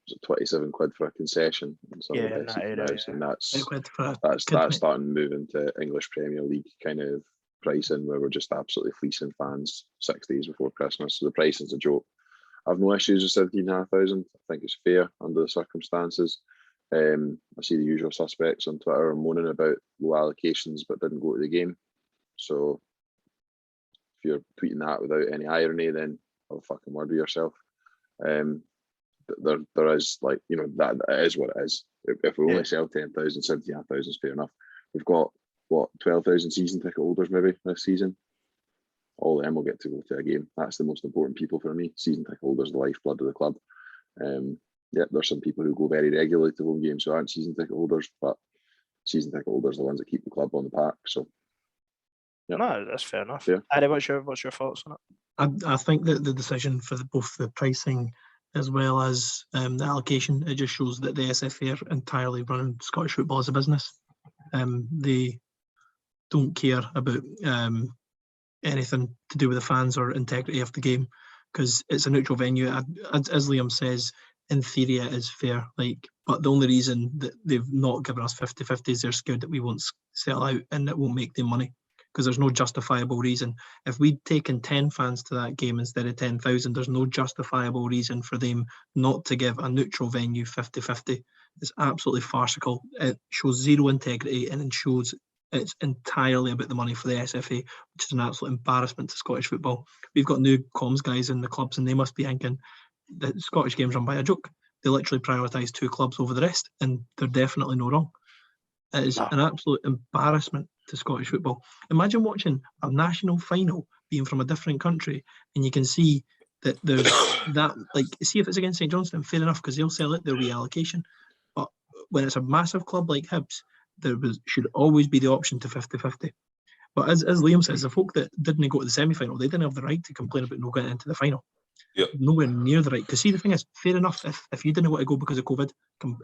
was it 27 quid for a concession? And some of the best seats now, and that's starting to move into English Premier League kind of pricing, where we're just absolutely fleecing fans 6 days before Christmas. So the pricing's a joke. I've no issues with 17,500. I think it's fair under the circumstances. I see the usual suspects on Twitter moaning about low allocations but didn't go to the game. So if you're tweeting that without any irony, then have a fucking word with yourself. There is, like, you know, that is what it is. If we only sell 10,000, 17,500 is fair enough. We've got, 12,000 season ticket holders maybe this season. All of them will get to go to a game. That's the most important people for me. Season ticket holders, the lifeblood of the club. There's some people who go very regularly to home games who aren't season ticket holders, but season ticket holders are the ones that keep the club on the park. So, no, that's fair enough. Yeah. Harry, what's your thoughts on it? I think that the decision for both the pricing as well as the allocation, it just shows that the SFA are entirely running Scottish football as a business. They don't care about anything to do with the fans or integrity of the game, because it's a neutral venue. As Liam says, in theory it is fair, but the only reason that they've not given us 50-50 is they're scared that we won't sell out and it won't make them money, because there's no justifiable reason. If we'd taken 10 fans to that game instead of 10,000, there's no justifiable reason for them not to give a neutral venue 50-50. It's absolutely farcical. It shows zero integrity, and it shows it's entirely about the money for the SFA, which is an absolute embarrassment to Scottish football. We've got new comms guys in the clubs, and they must be thinking that Scottish games run by a joke. They literally prioritise 2 clubs over the rest, and they're definitely no wrong. It is an absolute embarrassment to Scottish football. Imagine watching a national final being from a different country, and you can see that there's that, see if it's against St Johnstone, fair enough, because they'll sell it, their reallocation. But when it's a massive club like Hibs, there should always be the option to 50-50. But as Liam says, the folk that didn't go to the semi-final, they didn't have the right to complain about not getting into the final. Yep. Nowhere near the right. Because see, the thing is, fair enough, if you didn't want to go because of COVID,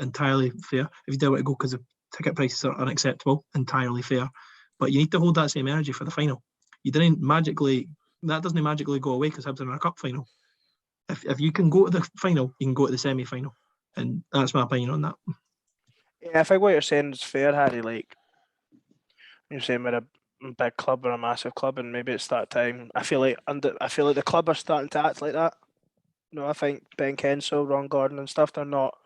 entirely fair. If you didn't want to go because of ticket prices are unacceptable, entirely fair. But you need to hold that same energy for the final. You didn't magically that doesn't magically go away because Hibs are in a cup final. If you can go to the final, you can go to the semi-final, and that's my opinion on that. Yeah, I think what you're saying is fair, Harry. Like you're saying, we're a big club or a massive club, and maybe it's that time. I feel like the club are starting to act like that. I think Ben Kensel, Ron Gordon, and stuff. They're not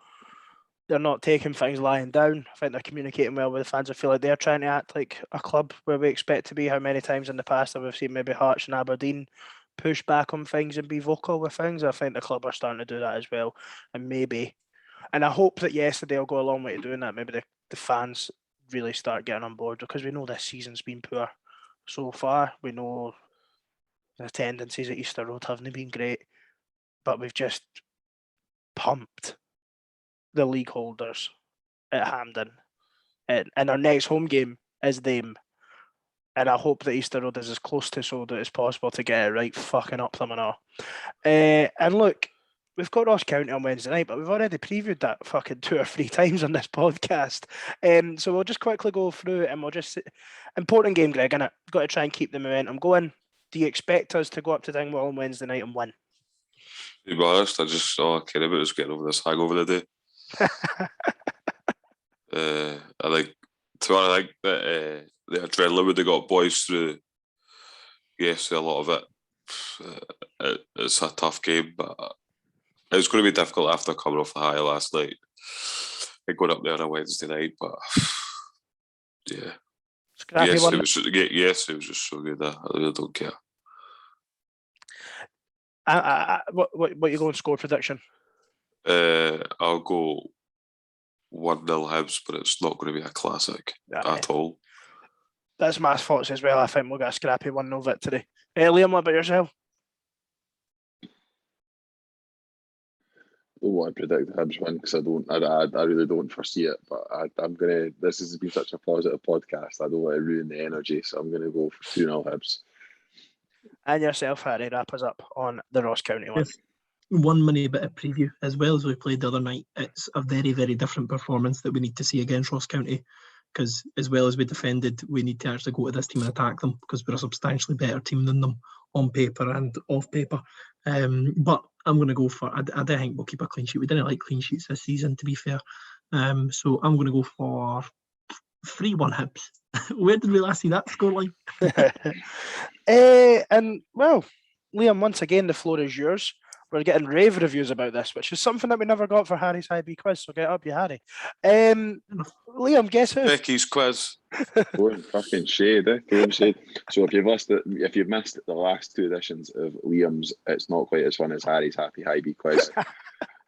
taking things lying down. I think they're communicating well with the fans. I feel like they're trying to act like a club where we expect to be. How many times in the past have we seen maybe Hearts and Aberdeen push back on things and be vocal with things? I think the club are starting to do that as well. And I hope that yesterday will go a long way to doing that. Maybe the fans really start getting on board, because we know this season's been poor so far. We know the attendances at Easter Road haven't been great, but we've just pumped the league holders at Hampden, and our next home game is them. And I hope that Easter Road is as close to sold out as possible to get it right, fucking up them and all. And look, we've got Ross County on Wednesday night, but we've already previewed that fucking 2 or 3 times on this podcast. So we'll just quickly go through it, and we'll just... Important game, Greg, innit? Got to try and keep the momentum going. Do you expect us to go up to Dingwall on Wednesday night and win? To be honest, all I care about is getting over this hangover today. I think that the adrenaline when they got boys through, yes, a lot of it. It's a tough game, but it's going to be difficult after coming off the high last night and going up there on a Wednesday night. But yeah, yes, it was just so good. I really don't care. What you going score prediction? I'll go 1-0 Hibs, but it's not going to be a classic at all. That's my thoughts as well. I think we'll get a scrappy 1-0 victory. Liam, what about yourself? I don't want to predict Hibs win because I really don't foresee it. But I'm gonna. This has been such a positive podcast. I don't want to ruin the energy, so I'm gonna go for 2-0 Hibs. And yourself, Harry, wrap us up on the Ross County one. Yes. 1 minute bit of preview. As well as we played the other night, it's a very, very different performance that we need to see against Ross County, because as well as we defended, we need to actually go to this team and attack them, because we're a substantially better team than them on paper and off paper. But I'm going to go for, I don't think we'll keep a clean sheet. We didn't like clean sheets this season, to be fair. So I'm going to go for 3-1 Hibs. Where did we last see that scoreline? And well, Liam, once again, the floor is yours. We're getting rave reviews about this, which is something that we never got for Harry's IB quiz. So get up, you Harry. Liam, guess who? Becky's quiz. Go and fucking shade, eh? Go and shade. So if you've missed the last 2 editions of Liam's, it's not quite as fun as Harry's Happy IB quiz.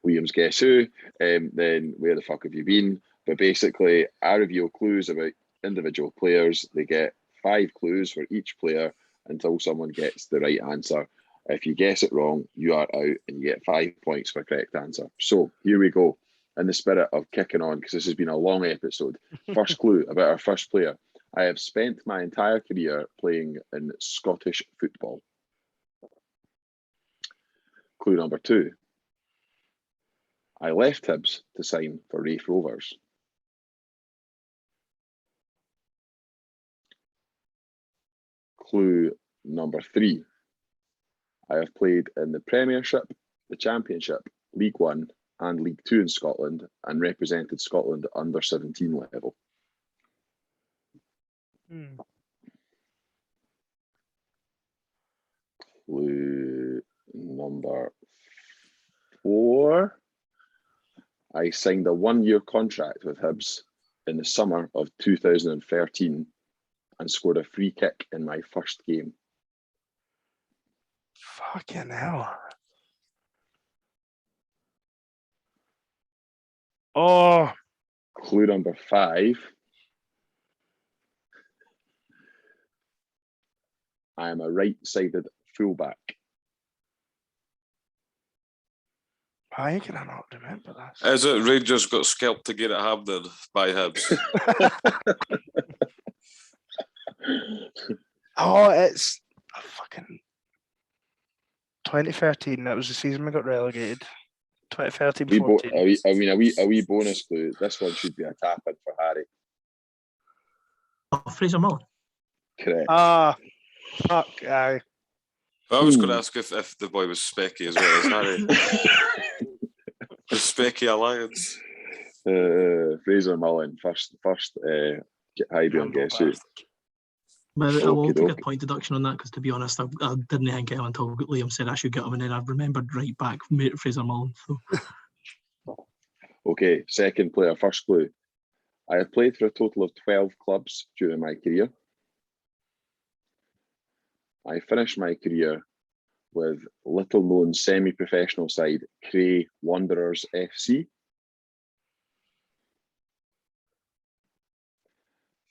Liam's guess who? Then where the fuck have you been? But basically, I reveal clues about individual players. They get 5 clues for each player until someone gets the right answer. If you guess it wrong, you are out and you get 5 points for correct answer. So here we go. In the spirit of kicking on, because this has been a long episode. First clue about our first player. I have spent my entire career playing in Scottish football. Clue number 2. I left Hibs to sign for Raith Rovers. Clue number 3. I have played in the Premiership, the Championship, League One and League Two in Scotland and represented Scotland at under 17 level. Clue number 4. I signed a 1-year contract with Hibs in the summer of 2013 and scored a free kick in my first game. Fucking hell. Oh. Clue number 5. I am a right-sided fullback. Why can I not remember that? Is it Rangers got scalped to get at Hampden by Hibs? Oh, it's a fucking 2013. That was the season we got relegated. 2013-14. A wee bonus clue. This one should be a tap-in for Harry. Oh, Fraser Mullen. Correct. Ah, fuck, aye. I was going to ask if the boy was Specky as well as Harry. The Specky Alliance. Fraser Mullen, first Highbury guess who. But I will take a point deduction on that because, to be honest, I didn't think it until Liam said I should get him, and then I remembered right back Fraser Mullen. So. Okay, second player, first clue. I have played for a total of 12 clubs during my career. I finished my career with little-known semi-professional side Cray Wanderers FC.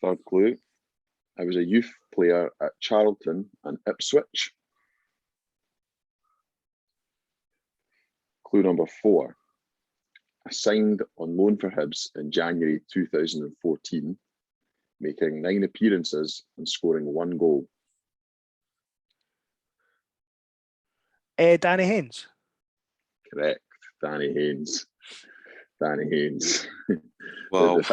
Third clue. I was a youth player at Charlton and Ipswich. Clue number 4. I signed on loan for Hibs in January 2014, making 9 appearances and scoring 1 goal. Danny Haynes. Correct, Danny Haynes. Danny Haynes. Wow. The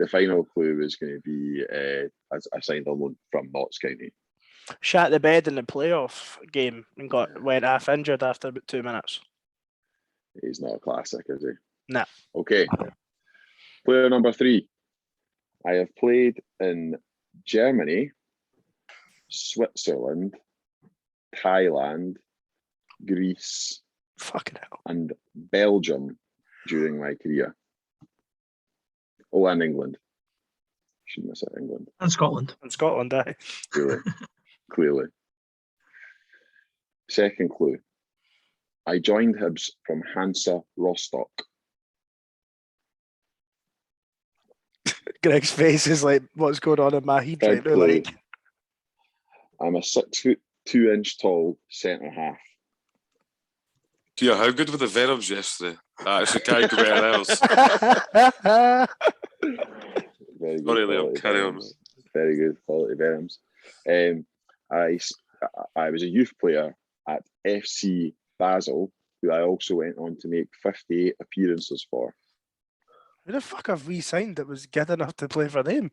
final clue was going to be I signed on loan from Notts County. Shat the bed in the playoff game and went half injured after about 2 minutes. He's not a classic, is he? No. Okay. Player number 3. I have played in Germany, Switzerland, Thailand, Greece, fucking hell, and Belgium during my career. Oh, and England. Shouldn't miss it, England. And Scotland. And Scotland, aye. Clearly. Second clue. I joined Hibs from Hansa Rostock. Greg's face is like, what's going on in my head right now? Like, I'm a 6'2" tall centre half. Yeah, how good were the Venoms yesterday? I actually can't go anywhere else. Very good. Sorry, Liam, carry on. Very good quality Venoms. I was a youth player at FC Basel, who I also went on to make 58 appearances for. Who the fuck have we signed that was good enough to play for them?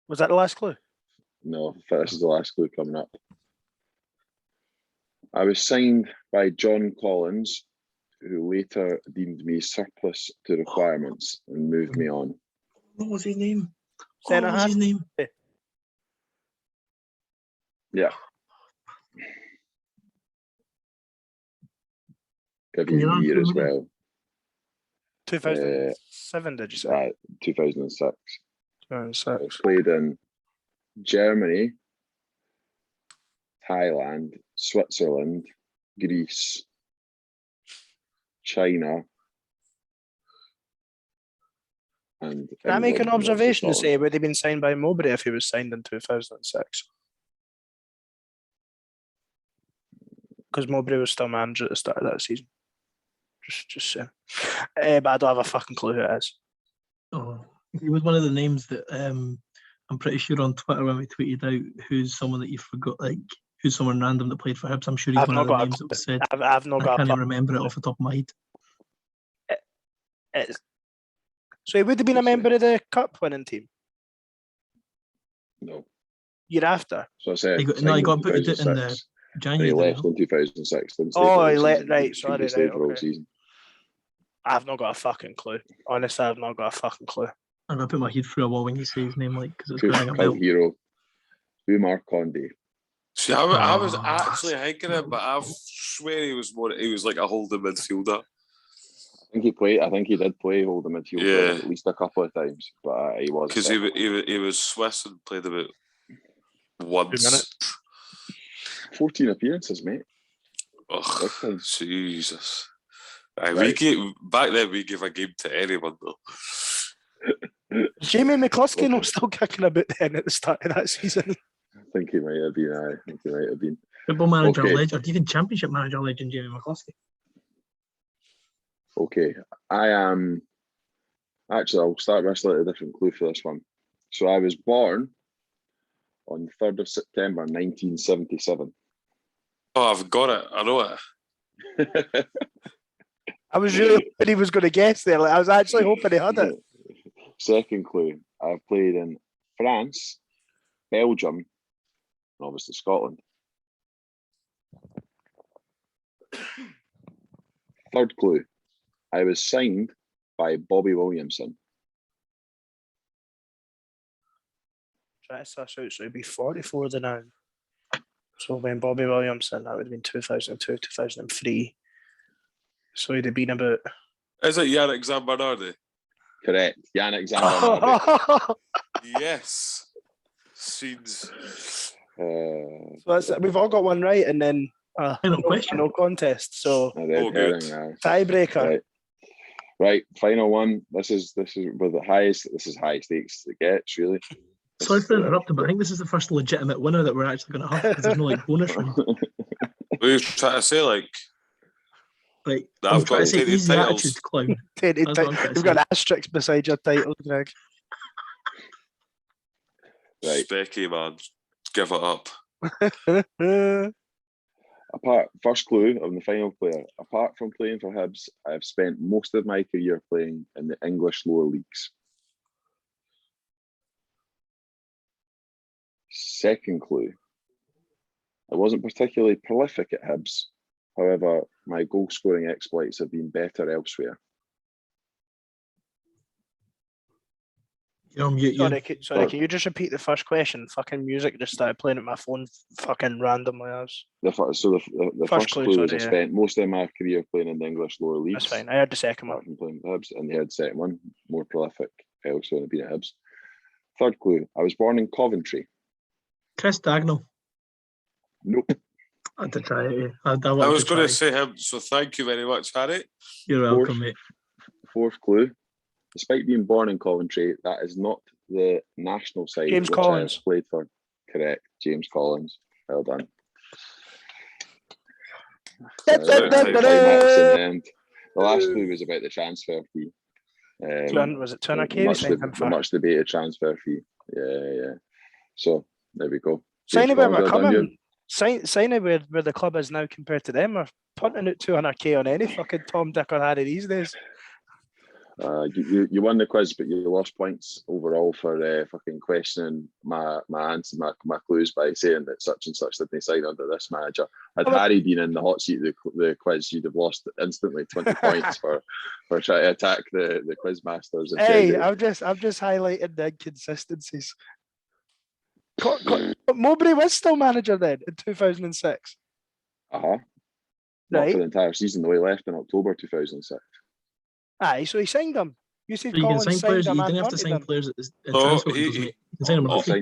Was that the last clue? No, this is the last clue coming up. I was signed by John Collins, who later deemed me surplus to requirements and moved me on. What was his name? What was his name? Yeah. Give you a year as well. 2007, did you say? 2006. 2006. I played in Germany, Thailand, Switzerland, Greece, China, and Can I make an observation to say would he been signed by Mowbray if he was signed in 2006? Because Mowbray was still manager at the start of that season. Just saying. But I don't have a fucking clue who it is. Oh, he was one of the names that I'm pretty sure on Twitter when we tweeted out who's someone that you forgot, like who's someone random that played for Hibs. I'm sure he's one of the names that was said. I've not got. I can't remember it off the top of my head. So he would have been a member of the cup winning team. No. Year after. So I said he got put in the January. He left in 2006. Oh, he left. Right, sorry, right. For all season. I've not got a fucking clue. Honestly, I've not got a fucking clue. I'm gonna put my head through a wall when you say his name, like, because it's going to ring a bell. Hero, Umar Condé. See, I was actually thinking it, but I swear he was like a holding midfielder. I think he did play holding midfielder at least a couple of times, but he was. Because he was Swiss and played about once. 14 appearances, mate. Oh, Jesus. Right. Back then, we gave a game to anyone, though. Jamie McCluskey not still kicking about then at the start of that season? I think he might have been. Football manager legend, or even championship manager legend, Jamie McCluskey. Okay, I am. Actually, I'll start with a slightly different clue for this one. So I was born on the 3rd of September 1977. Oh, I've got it. I know it. I was really hoping he was going to guess there. Like, I was actually hoping he had it. Second clue, I've played in France, Belgium, and obviously Scotland. Third clue, I was signed by Bobby Williamson. Try to suss out, so it'd be 44 the now. So when Bobby Williamson, that would have been 2002, 2003. So he'd have been about... Is it Yannick Zambernardi? Correct. Yannick Zambernardi. Yes. Scenes. So that's it. We've all got one right, and then no contest. So tiebreaker. Right, final one. This is with the highest. This is high stakes it gets, really. Sorry for interrupting, but I think this is the first legitimate winner that we're actually going to have, because there's no bonus round. What are you trying to say? I'm trying to say easy attitude clown. You've got an asterisk beside your title, Greg. Right. Specky, man. Give it up. First clue of the final player. Apart from playing for Hibs, I have spent most of my career playing in the English lower leagues. Second clue. I wasn't particularly prolific at Hibs. However, my goal-scoring exploits have been better elsewhere. Sorry, can you just repeat the first question? Fucking music just started playing at my phone fucking randomly. The first clue is I spent most of my career playing in the English lower leagues. That's fine. I heard the second one. From playing Hibs, and they had the second one, more prolific elsewhere than being at Hibs. Third clue, I was born in Coventry. Chris Dagnall. Nope. I had to try it. I was going to say him, so thank you very much, Harry. You're welcome, mate. Fourth clue. Despite being born in Coventry, that is not the national side James which Collins. I have played for. Correct, James Collins. Well done. The last clue was about the transfer fee. Was it 200k? The much debated transfer fee. Yeah. So there we go. Sign where we're coming. Sign where the club is now compared to them. We're punting out 200k on any fucking Tom, Dick, or Harry these days. You won the quiz, but you lost points overall for fucking questioning my answer, my clues by saying that such and such didn't sign under this manager. Had Harry been in the hot seat of the quiz, you'd have lost instantly 20 points for trying to attack the quiz masters. Hey, I'm just highlighting the inconsistencies. Mowbray was still manager then in 2006. Not right for the entire season, though. He left in October 2006. Aye, so he signed them. You said you can sign players. You didn't have to sign players at the transfer windows, mate. You can sign them at the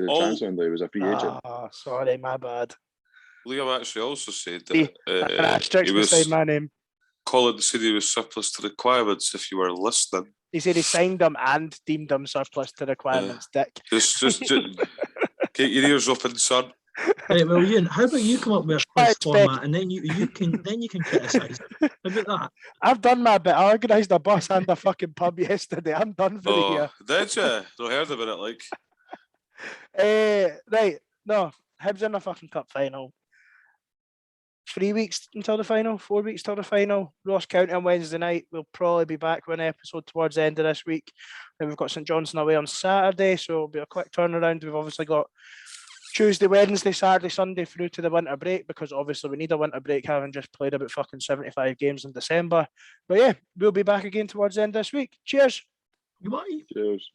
transfer window. He was a free agent. Oh, sorry, my bad. Liam actually also said that he was beside my name. Collins said he was surplus to requirements. If you were listening, he said he signed them and deemed them surplus to requirements. Dick, just get your ears open, son. Right, well, Ian, how about you come up with a quiz format and then you can criticise? How about that? I've done my bit. I organised a bus and a fucking pub yesterday. I'm done for the year. Did you? Not heard about it, like. Right, no, Hibs in the fucking cup final. 3 weeks until the final, 4 weeks till the final. Ross County on Wednesday night. We'll probably be back with an episode towards the end of this week. Then we've got St Johnstone away on Saturday, so it'll be a quick turnaround. We've obviously got Tuesday, Wednesday, Saturday, Sunday through to the winter break, because obviously we need a winter break, having just played about fucking 75 games in December. But yeah, we'll be back again towards the end of this week. Cheers. Goodbye. Cheers.